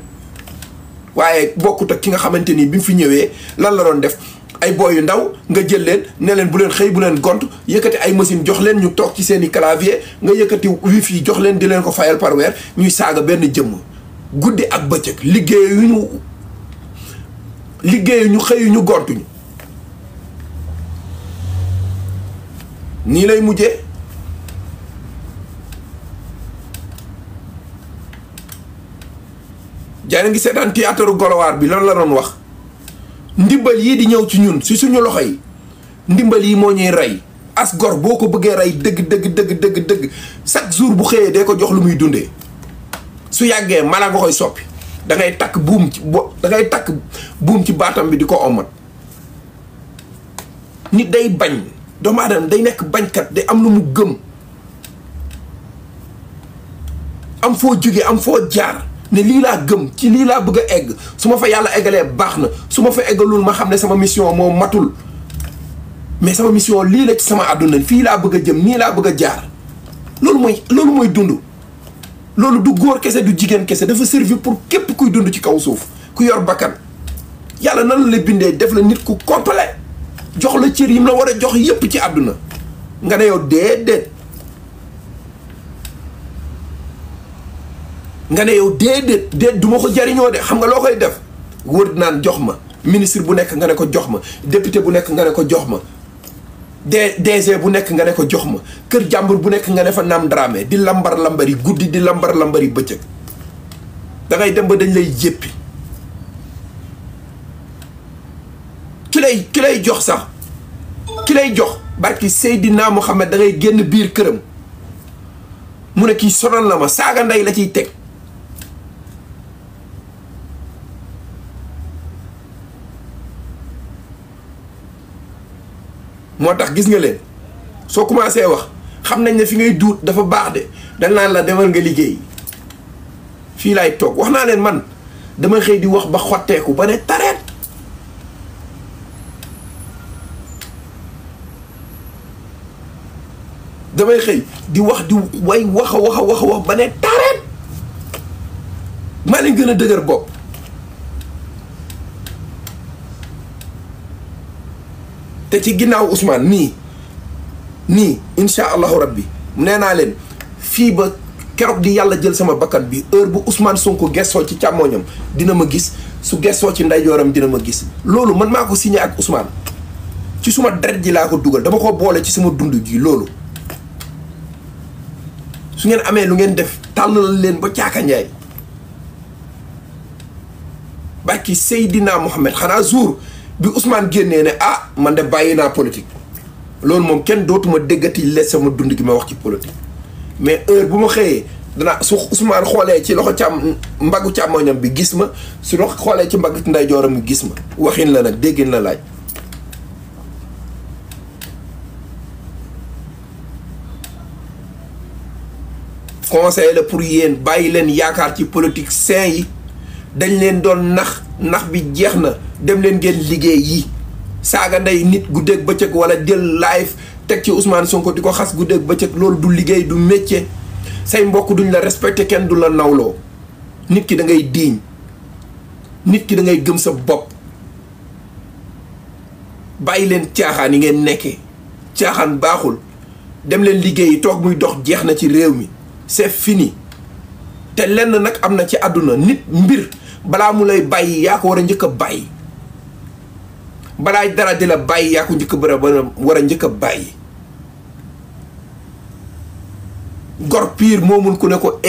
waaye bokkut ak ki nga xamante ni bi mu fi ñëwee lan la doon def ay booy yu ndaw nga jël leen ne leen bu leen xëy bu leen gont yëkkati ay machine jox leen ñu toog ci seen i clavier nga yëkkati wifi jox leen di leen ko fayal par weer ñuy saaga benn jëmm guddi ak bëccëg liggéeyu ñu xëyu ñu gontuñu nii lay mujjee jaay ngi seetaan théâtre Golowaar bi loolu la doon wax ndimbal yii di ñëw ci ñun si suñu loxo yi ndimbal yi moo ñuy rey as gor boo ko bëggee rey dëgg chaque jour bu xëyee dee ko jox lu muy dundee su yàggee mala nga koy soppi da ngay takk buum ci baatam bi di ko omat nit day bañ doomu aadama day nekk bañkat day am lu mu gëm am foo jóge am foo jaar ne lii laa gëm ci lii laa bëgg a egg su ma fa yàlla eggalee baax na su ma fa eggalul ma xam ne sama mission moo matul mais sama mission lii la ci sama àdduna fii laa bëgg a jëm nii laa bëgg a jaar loolu mooy dund loolu du góor kese du jigéen kese dafa servir pour képp kuy dund ci kaw suuf ku yor bakkan yàlla nan la bindee def la nit ku complet jox la cër yi mu la war a jox yépp ci àdduna nga ne yow déedéet du ma ko jariñoo de xam nga loo koy def wër naan jox ma ministre bu nekk nga ne ko jox ma député bu nekk nga ne ko jox ma DG bu nekk nga ne ko jox ma kër jàmbur bu nekk nga ne fa naam dramé di lambar lambari guddi di lambar lambari bëccëg da ngay dem ba dañ lay jéppi ki lay jox sax ki lay jox barki Seydina Muhammad da ngay génn biir këram mu ne kii sonal na ma saaga ndey la ciy teg moo tax gis nga leen soo commencé wax xam nañ ne fi ngay duut dafa baax de dañ naan la demal nga liggéey fii laay toog wax naa leen man dama xëy di wax ba xotteeku ba ne tareet damay xëy di wax di way wax ba ne tareet maa leen gën a dëgër bopp te ci ginnaaw Ousmane nii insha allahu rabbi nee naa leen fii ba keroog di yàlla jël sama bakkan bi heure bu Ousmane Sonko gessoo ci càmmooñam dina ma gis su gessoo ci ndeyjooram dina ma gis loolu man maa ko signé ak Ousmane ci suma deret ji laa ko dugal dama ko boole ci sama dund gi loolu su ngeen amee lu ngeen def tàllal leen ba caaka njaay bàkki Seydina Mohamed xanaa jour bi Ousmane génnee ne man de bàyyi naa politique loolu moom kenn dootuma déggati les sama dund gi ma wax ci politique mais heure bu ma xëyee danaa su Ousmane xoolee ci loxo mbaggu càmmoñam bi gis ma su loxo xoolee ci mbaggu ndeyjooram bi gis ma waxin la nag déggin la laaj conseil la pour yéen bàyyi leen yaakaar ci politique sain yi dañ leen doon nax bi jeex na dem leen ngeen liggéey yi saaga ndey nit guddeeg bëccëg wala jël live teg ci Ousmane Sonko di ko xas guddeeg bëccëg loolu du liggéey du métier say mbokk duñ la respecté kenn du la nawloo nit ki da ngay diiñ nit ki da ngay gëm sa bopp bàyyi leen caaxaan yi ngeen nekkee caaxaan baaxul dem leen liggéey toog muy dox jeex na ci réew mi c'est fini te lenn nag am na ci àdduna nit mbir balaa mu lay bàyyi yaa ko war a njëkk a bàyyi balaa dara di la bàyyi yaa ko war a njëkk a bàyyi gor piir moomul ku ne ko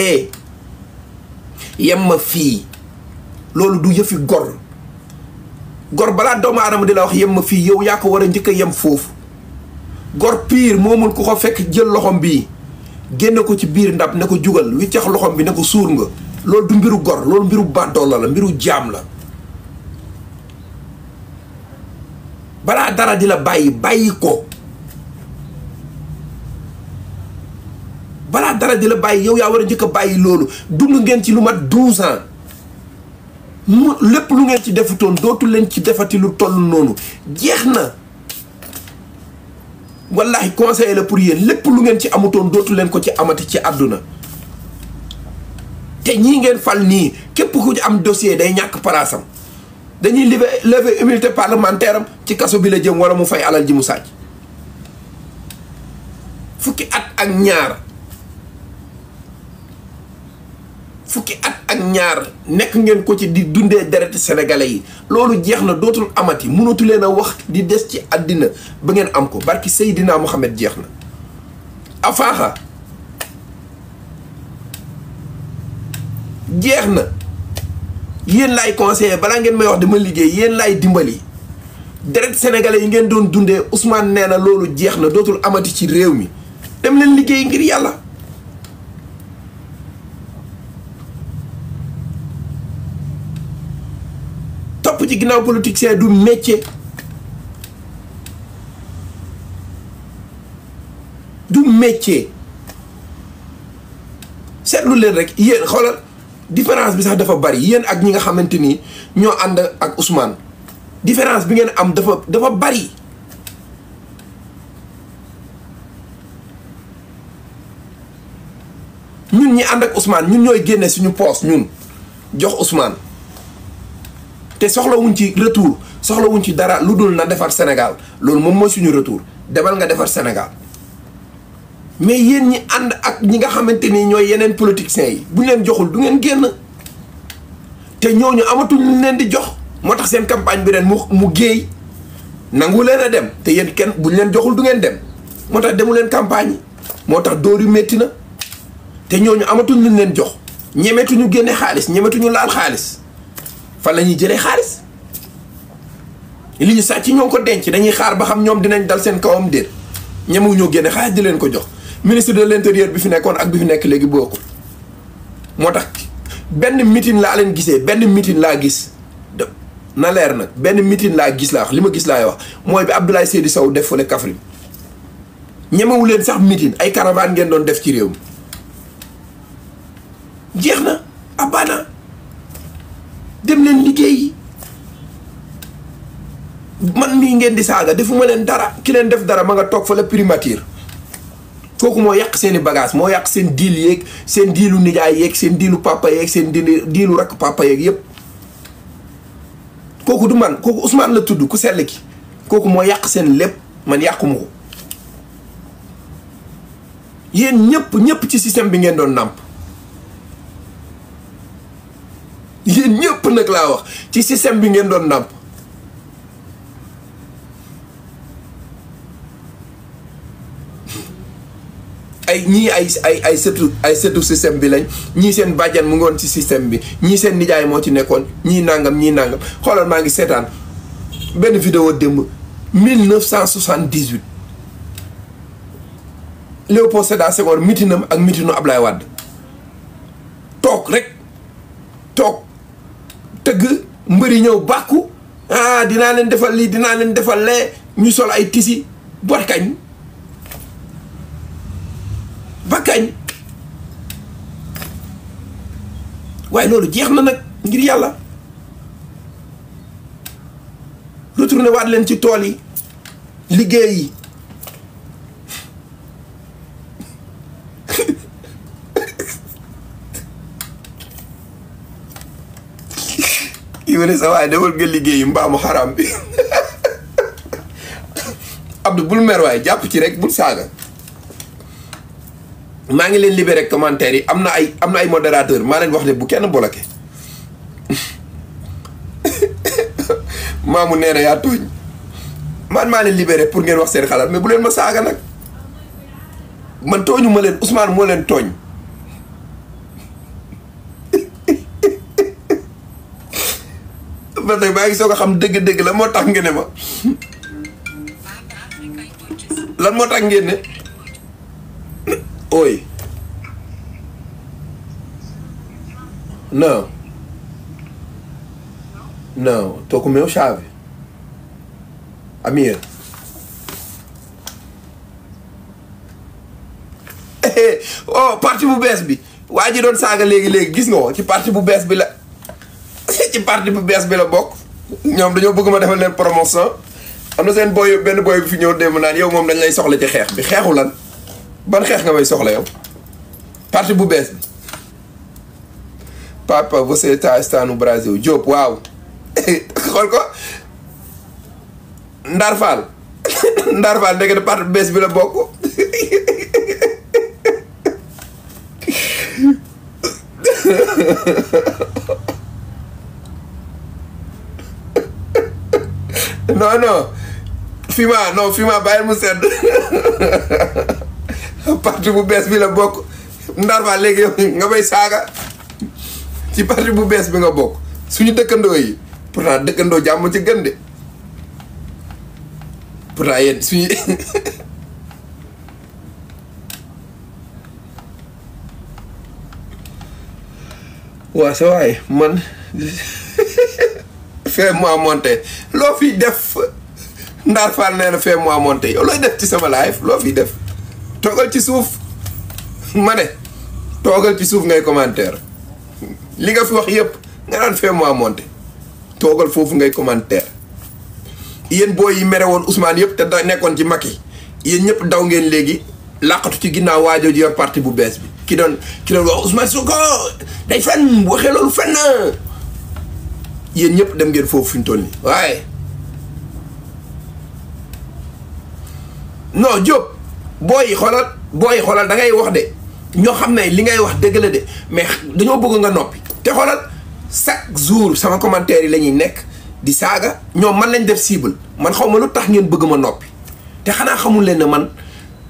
yem ma fii loolu du yëfi gor balaa doomu aadama di la wax yem ma fii yow yaa ko war a njëkk a yem foofu gor piir moomul ku ko fekk jël loxom bii génne ko ci biir ndab ne ko jugal wiccax loxom bi ne ko suur nga loolu du mbiru gor loolu mbiru bàddoola la mbiru jaam la. balaa dara di la bàyyi ko balaa dara di la bàyyi yow yaa war a njëkk a bàyyi loolu dund ngeen ci lu mat 12 ans mu lépp lu ngeen ci defutoon dootu leen ci defati lu toll noonu jeex na. wallahi conseil la pour yéen lépp lu ngeen ci amutoon dootu leen ko ci amati ci àdduna te ñii ngeen fal nii képp ku ci am dossier day ñàkk palaasam dañuy lever immunité parlementaire am ci kaso bi la jëm wala mu fay alal ji mu sàcc fukki at ak ñaar nekk ngeen ko ci di dundee deret sénégalais yi loolu jeex na dootul amati mënatu leen a wax di des ci àddina ba ngeen am ko barki Seydina Mohamed jeex na afaaxa jeex na yéen laay conseiller balaa ngeen may wax dama liggéey yéen laay dimbali deret sénégalais yi ngeen doon dundee Ousmane nee na loolu jeex na dootul amati ci réew mi dem leen liggéey ngir yàlla. topp ci ginnaaw politicien du métier seetlu leen rek yéen xoolal différence bi sax dafa bari yéen ak ñi nga xamante ni ñoo ànd ak Ousmane différence bi ngeen am dafa bari ñun ñi ànd ak Ousmane ñun ñooy génne suñu poos ñun jox Ousmane te soxlawuñ ci retour soxlawuñ ci dara lu dul na defar Sénégal loolu moom mooy suñu retour demal nga defar Sénégal mais yéen ñi ànd ak ñi nga xamante ni ñooy yeneen politiciens yi bu ñu leen joxul du ngeen génn te ñooñu amatuñ lu leen di jox moo tax seen campagne bi ren mu géey nangu leen a dem te yéen kenn bu ñu leen joxul du ngeen dem moo tax demu leen campagne yi moo tax dóor yu métti na te ñooñu amatuñ lu leen jox ñemetuñu génne xaalis ñemetuñu laal xaalis fan la ñuy jëlee xaalis li ñu sàcc ñoo ko denc dañuy xaar ba xam ñoom dinañ dal seen kawam déet ñemewu ñoo génne xaalis di leen ko jox ministre de l'intérieur bi fi nekkoon ak bi fi nekk léegi bokkul moo tax benn meeting laa leen gisee benn meeting laa gis na leer nag benn meeting laa gis laa wax li ma gis laay wax mooy bi Abdoulaye Seydou Sow def fële Kaffrine ñemewu leen sax meeting ay caravane ngeen doon def ci réew mi jeex na abana dem leen liggéeyi man mii ngeen di saaga defuma leen dara ki leen def dara ma nga toog fa la primature kooku moo yàq seeni bagage moo yàq seen diil yeeg seen diilu nijaay yeeg seen diilu papa yeeg seen diilu rakk papa yeeg yépp kooku du man kooku Ousmane la tudd ku sell ki kooku moo yàq seen lépp man yàquma ko yéen ñëpp ci système bi ngeen doon nàmp yéen ñëpp nag laa wax ci système bi ngeen doon nàmp ay ñii ay sëtu système bi lañ ñii seen bàjjan mu ngi woon ci système bi ñii seen nijaay moo ci nekkoon ñii nangam xoolal maa ngi seetaan benn vidéo démb 1978 Léopold Sédar Senghor mitinam ak mitinu Ablaye Wade toog tëgg mbëri ñëw bàkku dinaa leen defal lii dinaa leen defal lee ñu sol ay tisi ba kañ waaye loolu jeex na nag ngir yàlla retourné waat leen ci tool yi liggéey yi yow ne sa waaye demal nga liggéey yi mbaamu xaram bi Abdou bul mer waaye jàpp ci rek bul saaga maa ngi leen libéré commentaire yi am na ay modérateur maa leen wax ne bu kenn bloqué maamu nee na yaa tooñ man maa leen libéré pour ngeen wax seen xalaat mais bu leen ma saaga nag man tooñu ma leen Ousmane moo leen tooñ ba tey maa ngi soog a xam dëgg-dëgg la moo tax ngeen ne ma lan moo tax ngeen ne ooy Não. Não, tô com o meu chave. A minha. Oh, parti bu bees bi waa ji doon saaga léegi gis nga ko ci parti bu bees bi la ci parti bu bees bi la bokk. ñoom dañoo bëgg ma defal leen promotion. am na seen boy benn boy bi fi ñëw démb naan yow moom dañ lay soxla ci xeex bi xeexu lan ban xeex nga may soxla yow parti bu bees bi. Papa você está no Brasil Diop waaw xool ko Ndar Fall Ndar Fall ndeke parti bu bees bi la bokk. non Fima bàyyil mu sedd parti bu bees bi la bokk Ndar Fall léegi yow nga bay saaga ci parti bu bees bi nga bokk suñu dëkkandoo yi pourtant dëkkandoo jàmm ci gën de pourtant yéen suñu waa sa waay man fais-moi monter loo fi def Ndar Fall nee na fais-moi monter yow looy def ci sama live loo fi def toogal ci suuf ma ne toogal ci suuf ngay commentaire li nga fi wax yëpp nga naan fais-moi monter toogal foofu ngay commentaire. yéen booy yi mere woon Ousmane yëpp te da nekkoon ci Macky yéen ñëpp daw ngeen léegi làqatu ci ginnaaw waajoo ji yor parti bu bees bi ki doon wax Ousmane Sonko day fen waxee loolu fen na yéen ñëpp dem ngeen foofu fi ñu toll nii waaye non Diop booy xoolal da ngay wax de ñoo xam ne li ngay wax dëgg la de mais dañoo bëgg nga noppi te xoolal chaque jour sama commentaire yi la ñuy nekk di saaga ñoom man lañ def cible man xaw ma lu tax ngeen bëgg ma noppi te xanaa xamul leen ne man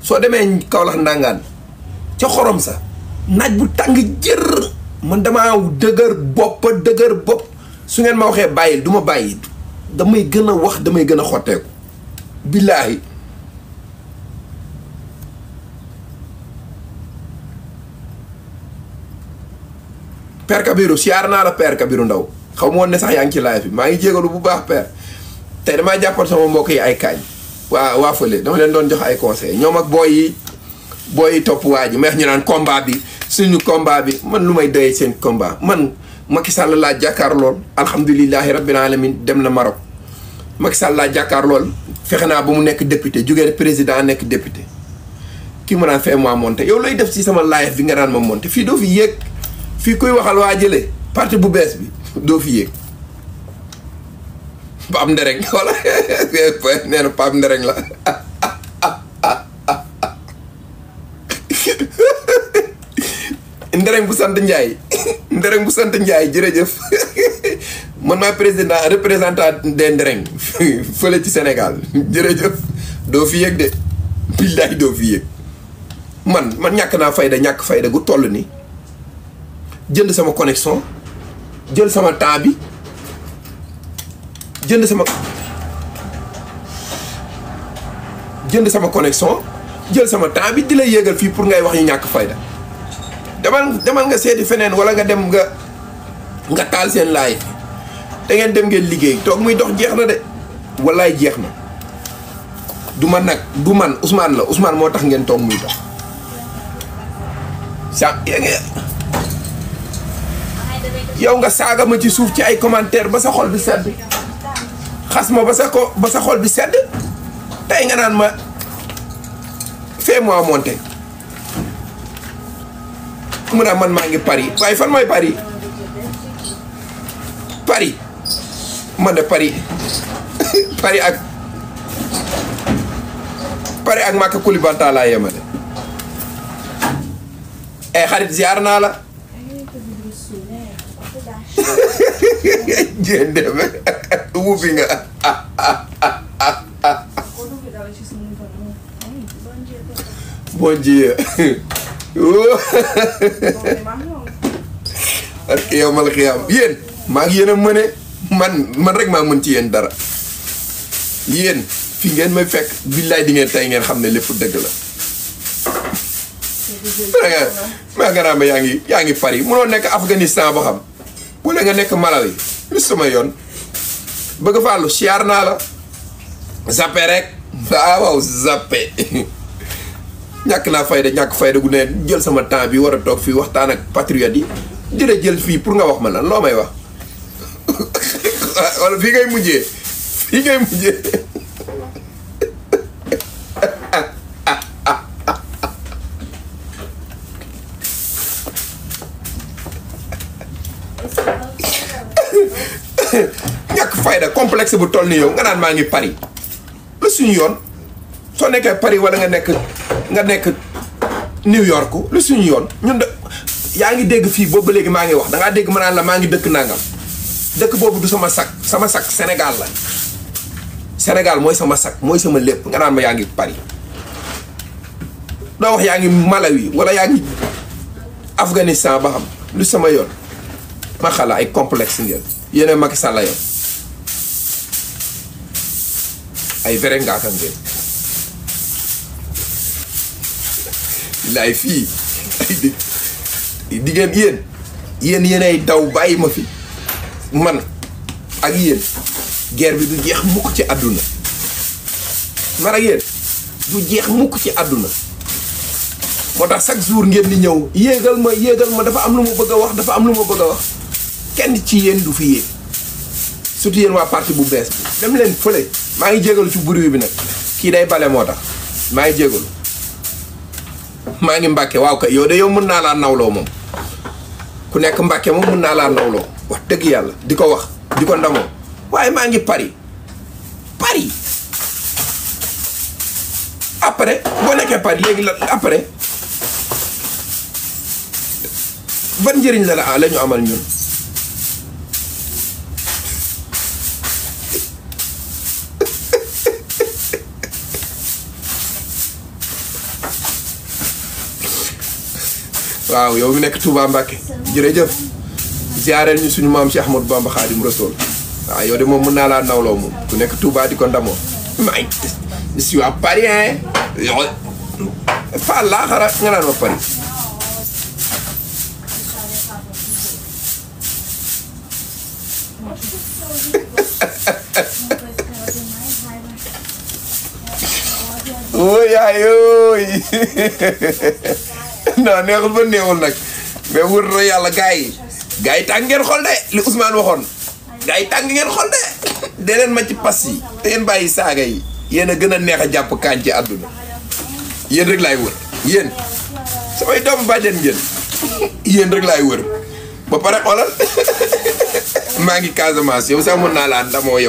soo demee Kaolack ndangaan ca xorom sa naaj bu tàng jër man damaa dëgër bopp su ngeen ma waxee bàyyil du ma bàyyi damay gën a wax damay gën a xotteeku billaahi Père Kabirou siyaar naa la Père Kabirou Ndaw xaw ma woon ne sax yaa ngi ci live bi maa ngi jégalu bu baax Père tey damaa jàppoon sama mbokk yi ay kaañ waa fële dama leen doon jox ay conseil ñoom ak booy yi topp waa ji may wax ñu naan combat bi suñu combat bi man lu may doyee seen combat man Macky Sall laa jàkkaar lool alhamdulilahi rabbil alamin dem na Maroc Macky Sall laa jàkkaar lool fexe naa ba mu nekk député jógee président nekk député kii ma naan fais-moi monter yow lay def ci sama live bi nga naan ma monter fii doo fi yéeg fii kuy waxal waa jële parti bu bees bi doo fi yéeg Pape Ndereng wala nee na Pape Ndereng la Ndereng bu sant Ndiaye Ndereng bu sant Ndiaye jërëjëf man maay président représentant des Ndereng fële ci Sénégal jërëjëf doo fi yéeg de billaay doo fi yéeg man ñàkk naa ñàkk fayda gu toll ni jënd sama connexion jël sama temps bi jënd sama connexion jël sama temps bi di la yéegal fii pour ngay wax ñu ñàkk fayda demal nga seeti feneen wala nga dem nga taal seen laay da ngeen dem ngeen liggéey toog muy dox jeex na de wallaay jeex na du man nag du man Ousmane la Ousmane moo tax ngeen toog muy dox yow nga saaga ma ci suuf ci ay commentaire ba sa xol bi sedd xas ma ba sa xol bi sedd tey nga naan ma fais-moi monter mu naa man maa ngi Paris waaye fan mooy Paris man de Paris ak Maka Koulibantang laa yemale xarit ziar naa la jéem deme wubbi nga bon dia parce que yow mal xiyaam yéen maa ngi yéen a mëne man rek maa mën ci yéen dara yéen fi ngeen may fekk billaay di ngeen tey ngeen xam ne lépp dëgg la maa nga naa ma yaa ngi Paris mënoo nekk Afghanistan ba xam wala nga nekk Malawi lu sama yoon bëgg fàllu siyaar naa la zappe rek waaw zappe ñàkk naa fayda ñàkk fayda gu ne jël sama temps bi war a toog fii waxtaan ak patriote yi dina jël fii pour nga wax ma lan loo may wax wala fii ngay mujjee ñàkk fayda complexe bu toll ni yow nga naan maa ngi Paris lu suñu yoon soo nekkee Paris wala nga nekk New York lu suñu yoon ñun de yaa ngi dégg fii boobu ba léegi maa ngi wax dangaa dégg ma naan la maa ngi dëkk nangam dëkk boobu du sama sac Sénégal la Sénégal mooy sama sac mooy sama lépp nga naan ma yaa ngi Paris doo wax yaa ngi Malawi wala yaa ngi Afghanistan ba xam lu sama yoon ma xala ay complexe ngeen yéen Macky Sall la yow ay vrai ngaaka ngeen laay fii ay diggéen yéen ay daw bàyyi ma fi man ak yéen guerre bi du jeex mukk ci àdduna man ak yéen du jeex mukk ci àdduna moo tax chaque jour ngeen di ñëw yéegal ma dafa am lu ma bëgg a wax kenn ci yéen du fi yéeg surtout yéen waa parti bu bees bi dem leen fële maa ngi jégalu ci bruit bi nag kii day bale moo tax maa ngi jégalu maa ngi Mbàkke waaw kay yow de yow mën naa laa nawloo moom ku nekk Mbàkke moom mën naa laa nawloo wax dëgg yàlla di ko wax di ko ndamoo waaye maa ngi Paris après boo nekkee Paris léegi la après ban njëriñ la ñu amal ñun waaw yow mi nekk Touba Mbacke jërëjëf ziareel ñu suñu maam Cheikh Ahmadou Bamba Khadim Rassoul waaw yow de moom mën naa laa nawloo moom ku nekk Touba di ko ndamoo may je suis à Paris hein fa laa xara nga naan ma Paris yaayooy non neexul ba neexul nag mais wër na yàlla gars yi tàng ngeen xol de li Ousmane waxoon gars yi tàng ngeen xol de dee leen ma ci pas yi te ngeen bàyyi saaga yi yéen a gën a neex a jàpp kaañ ci àdduna yéen rek laay wër yéen samay doomu bàjjen ngeen yéen rek laay wër ba pare xoolal maa ngi Casamance yow sax mën naa laa ndamoo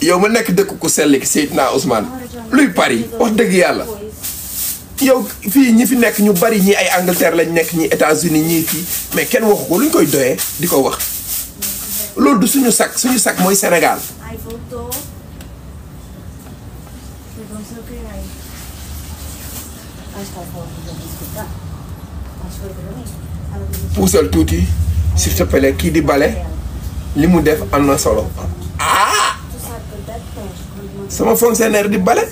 yow ma nekk dëkk ku sell ki Seydina Ousmane luy Paris wax dëgg yàlla yow fii ñi fi nekk ñu bari ñii ay Angleterre lañ nekk ñi États-Unis ñii fii mais kenn waxu ko luñ koy doyee di ko wax loolu du suñu sac mooy Sénégal puusal tuuti s'il te plaît kii di bale li mu def am na solo sama fonctionnaire di bale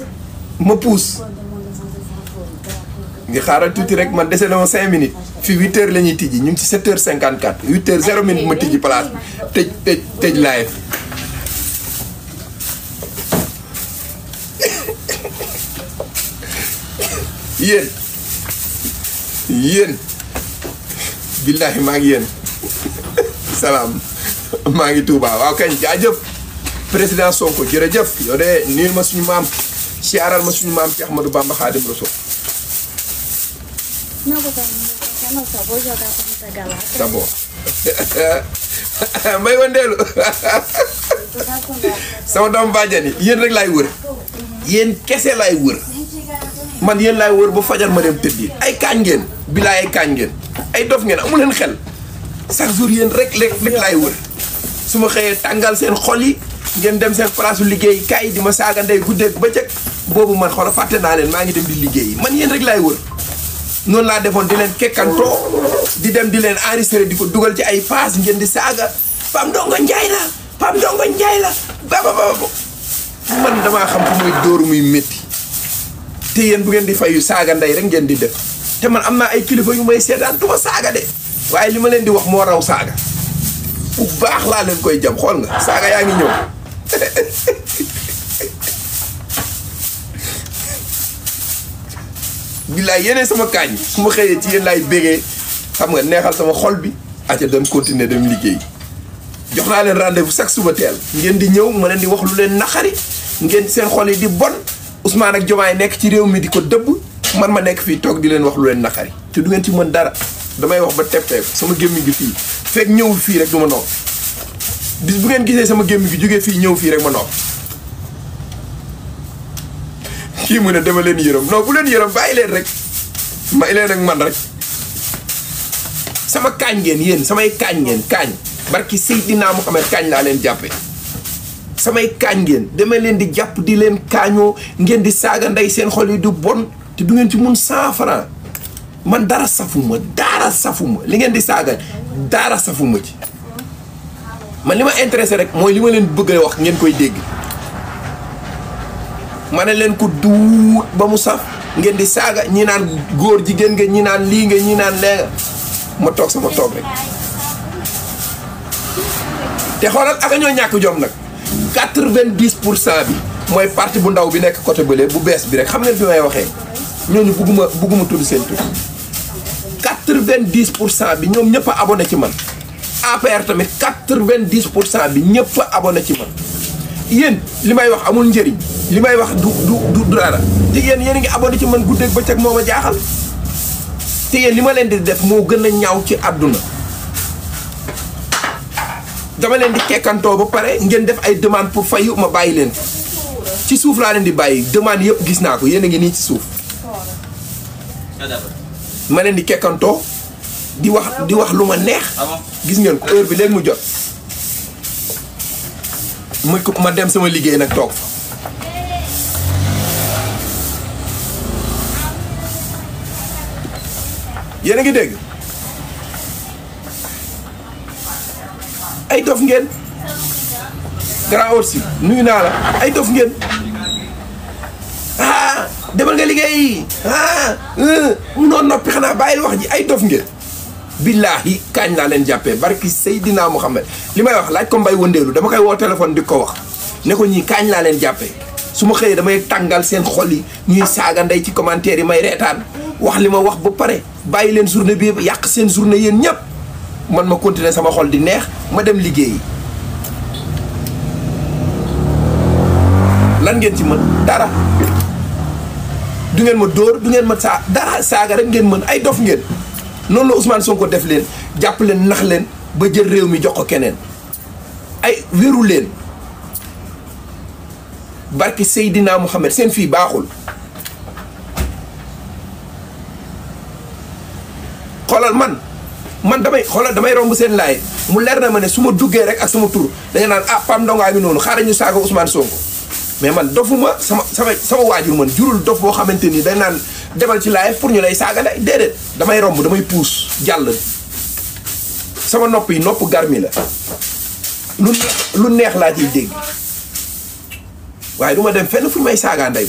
ma puus ngi xaaral tuuti rek man dese na ma 5 minutes fii 8 heures la ñuy tijji ñu ngi ci 7 heures 54 8 heures 0 minute ma tijji place bi tëj live yéen billahi maa ngi yéen salaam maa ngi Touba waaw kañ jaajëf président Sonko jërëjëf yow de nuyul ma suñu maam siyaaral ma suñu maam ci Ahmadou Bamba Khadim Rassoul. Não, papai, não, só vou jogar pra muita galáxia. Tá bom. may wandeelu sama doom bàjjan yi yéen rek laay wër yéen kese laay wër man yéen laay wër ba fajar ma dem tëddi ay kaañ ngeen bilaay ay kaañ ngeen ay dof ngeen amu leen xel chaque jour yéen rek laay wër su ma xëyee tàngal seen xol yi ngeen dem seen place liggéey kaay di ma saaga ndey guddeeg bëccëg boobu man xoolal fàtte naa leen maa ngi dem di liggéey man yéen rek laay wër noonu laa defoon di leen kekkantoo di dem di leen enregistré di ko dugal ci ay paas ngeen di saaga Pape Ndongo Ndiaye la Pape Ndongo Ndiaye la baba man damaa xam fu muy dóor muy métti te yéen bu ngeen di fayu saaga ndey rek ngeen di def te man am naa ay kilifa yu may seetaan du ma saaga de waaye li ma leen di wax moo raw saaga bu baax laa leen koy jam xool nga saaga yaa ngi ñëw billaay yéenee sama kaañ su ma xëyee ci yéen laay bégee xam nga neexal sama xol bi aca dem continuer dem liggéey jox naa leen rendez-vous chaque suba teel ngeen di ñëw ma leen di wax lu leen naqari ngeen seen xol yi di bon Ousmane ak Diomaye nekk ci réew mi di ko dëbb man ma nekk fii toog di leen wax lu leen naqari te du ngeen ci mën dara damay wax ba teppeeku sama gémmi gi fii fekk ñëwul fii rek du ma nopp bis bu ngeen gisee sama gémmi gi jógee fii ñëw fii rek ma nopp kii mu ne dama leen yërëm non bu leen yërëm bàyyi leen rek may leen ak man rek sama kaañ ngeen yéen samay kaañ ngeen kaañ barki Seydina Muhammad kaañ laa leen jàppe samay kaañ ngeen dama leen di jàpp di leen kaañoo ngeen di saaga ndey seen xol yi du bon te du ngeen ci mun 100 francs man dara safuma li ngeen di saaga dara safuma ci man li ma intéressé rek mooy li ma leen bëgg a wax ngeen koy dégg ma ne leen ko duut ba mu saf ngeen di saaga ñi naan góor jigéen nga ñi naan lii nga ñi naan lee nga ma toog sama toog rek te xoolal ak ñoo ñàkk jom nag 90% bi mooy parti bu ndaw bi nekk côté bële bu bees bi rek xam ngeen fi may waxee ñooñu bugguma tudd seen tur 90% bi ñoom ñëpp a abonné ci man APR tamit 90% bi ñëpp a abonné ci man yéen li may wax amul njëriñ li may wax du dara te yéen a ngi abonné ci man guddeeg bëccëg moo ma jaaxal te yéen li ma leen di def moo gën a ñaaw ci àdduna dama leen di kekkantoo ba pare ngeen def ay demande pour fayu ma bàyyi leen ci suuf laa leen di bàyyi demande yëpp gis naa ko yéen a ngi nii ci suuf ma leen di kekkantoo di wax lu ma neex gis ngeen ko heure bi léegi mu jot ma dem sama liggéey nag toog yéen a ngi dégg ay dof ngeen grand aussi nuyu naa la ay dof ngeen demal nga liggéey munoo noppi xanaa bàyyil wax ji ay dof ngeen billaahi kaañ laa leen jàppee barki Seydina Muhammad li may wax laaj ko mbay wëndeelu dama koy woo téléphone di ko wax ne ko ñii kaañ laa leen jàppee su ma xëyee damay tàngal seen xol yi ñuy saaga ndey ci commentaire yi may reetaan wax li ma wax ba pare bàyyi leen journée bi yàq seen journée yéen ñëpp man ma continuer sama xol di neex ma dem liggéeyi lan ngeen ci mën dara du ngeen ma dóor du ngeen ma dara saaga rek ngeen mën ay dof ngeen noonu la Ousmane Sonko def leen jàpp leen nax leen ba jël réew mi jox ko keneen ay wéru leen barki Seydina Muhammad seen fii baaxul xoolal man damay romb seen laay mu leer na ma ne su ma duggee rek ak sama tur da nga naan Pam Ndongaa ngi noonu xaaral ñu saaga Ousmane Sonko mais man dofuma sama waajur man jurul dof boo xamante ni dañ naan demal ci live pour ñu lay saaga lay déedéet damay romb damay puus jàll sama nopp yi nopp garmi la lu neex laa ciy dégg waaye du ma dem fenn fu may saagaa ndey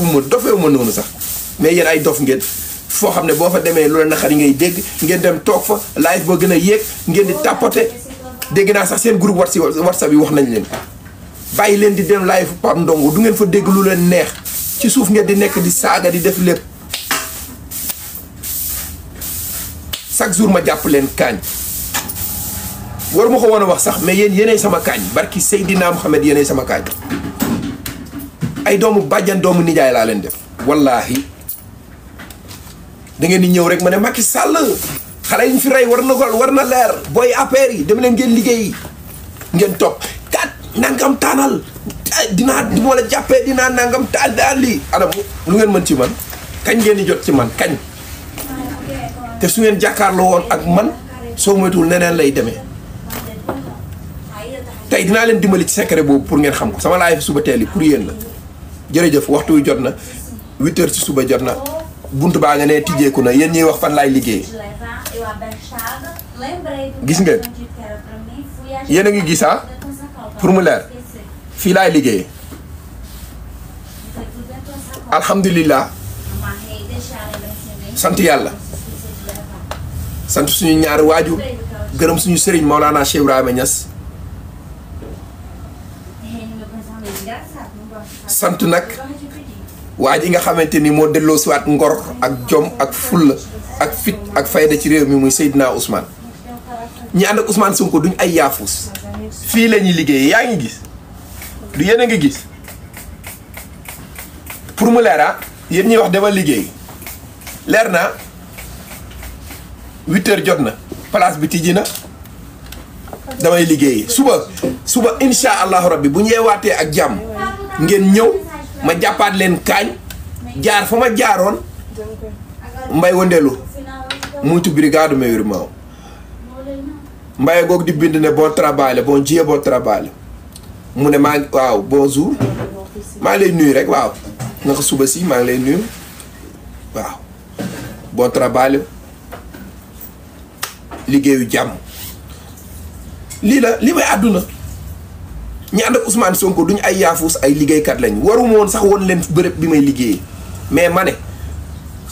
moom dofewuma noonu sax mais yéen ay dof ngeen foo xam ne boo fa demee lu la naqari ngay dégg ngeen dem toog fa live boo gën a yéeg ngeen di tapoter dégg naa sax seen groupe WhatsApp yi wax nañ leen bàyyi leen di dem live Pape Ndongo du ngeen fa dégg lu leen neex ci suuf ngeen di nekk di saaga di def lépp chaque jour ma jàpp leen kaañ war ma ko woon a wax sax mais yéenay sama kaañ barki Seydina Muhammad yéenay sama kaañ ay doomu bàjjan doomu nijaay laa leen def wallaahi da ngeen di ñëw rek ma ne Macky Sall xale yi ñu fi rey war na leer booy APR yi dem leen ngeen liggéey ngeen topp kat nangam taanal dinaa di ma la jàppee dinaa nangam taal daal lii anam lu ngeen mën ci man kañ ngeen di jot ci man kañ te su ngeen jàkkaarloo woon ak man soo moytuwul neneen lay demee tey dinaa leen dimbali ci secret boobu pour ngeen xam ko sama live suba teel yi pour yéen la jërëjëf waxtu wi jot na 8h ci suba jot na buntu baa nga ne tijjeeku na yéen ñuy wax fan laay liggéey gis ngeen yéen a ngi gis pour mu leer fii laay liggéey alhamdulilah sant yàlla sant suñu ñaari waajur gërëm suñu sëriñ Maolana Cheikh Ibrahima Niass sant nag waa ji nga xamante ni moo delloo siwaat ngor ak jom ak fulla ak fit ak fayda ci réew mi muy Seydina Ousmane ñi ànd ak Ousmane Sonko duñ ay yaafus fii la ñuy liggéey yaa ngi gis du yéen a ngi gis pour mu leera yéen ñuy wax dama liggéey leer na 8 heures jot na place bi tijji na damay liggéey suba insha allahu rabbi bu ñeewaatee ak jàmm ngeen ñëw ma jàppaat leen kaañ jaar fa ma jaaroon mbay wëndeelu muito obrigado meu irmão mbaye goog di bind ne bon travail bon dia bon travail mu ne maa ngi waaw bonjour maa ngi lay nuyu rek waaw naka suba si maa ngi lay nuyu waaw bon travail liggéeyu jàmm lii la li may àdduna ñi ànd ak Ousmane Sonko duñ ay yaafus ay liggéeykat lañ waruma woon sax woon leen bërëb bi may liggéeyee mais ma ne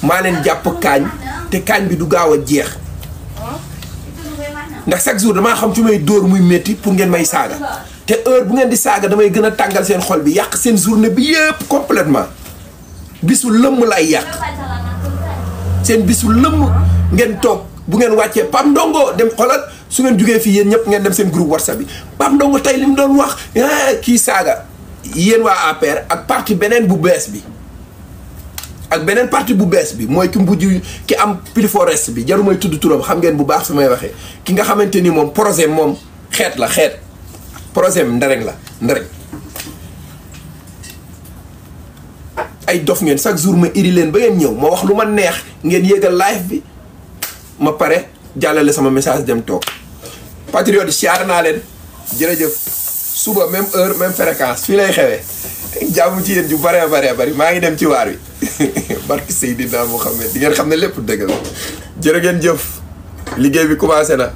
maa leen jàpp kaañ te kaañ bi du gaaw a jeex ndax chaque jour damaa xam fi may dóor muy métti pour ngeen may saaga te heure bu ngeen di saaga damay gën a tàngal seen xol bi yàq seen journée bi yëpp complètement bisu lëmm lay yàq seen bisu lëmm ngeen toog bu ngeen wàccee Pam Ndongo dem xoolal su ngeen jugee fii yéen ñëpp ngeen dem seen groupe WhatsApp bi Pam Ndongo tey li mu doon wax kii saaga yéen waa APR ak parti beneen bu bees bi ak beneen parti bu bees bi mooy ki mujj ki am piliforest bi jaru may tudd turam xam ngeen bu baax fi may waxee ki nga xamante ni moom projet moom xeet la xeet projet ndereng la ndereng ay dof ngeen chaque jour ma iri leen ba ngeen ñëw ma wax lu ma neex ngeen yéegal live bi ma pare jàllale sama message dem toog patriote siyaar naa leen jërëjëf suba même heure même fréquence fii lay xewee jàmm ci yéen ju bare bari maa ngi dem ci waar wi barki Seydina Muhammad di ngeen xam ne lépp dëgg la jërë ngeen jëf liggéey bi commencé na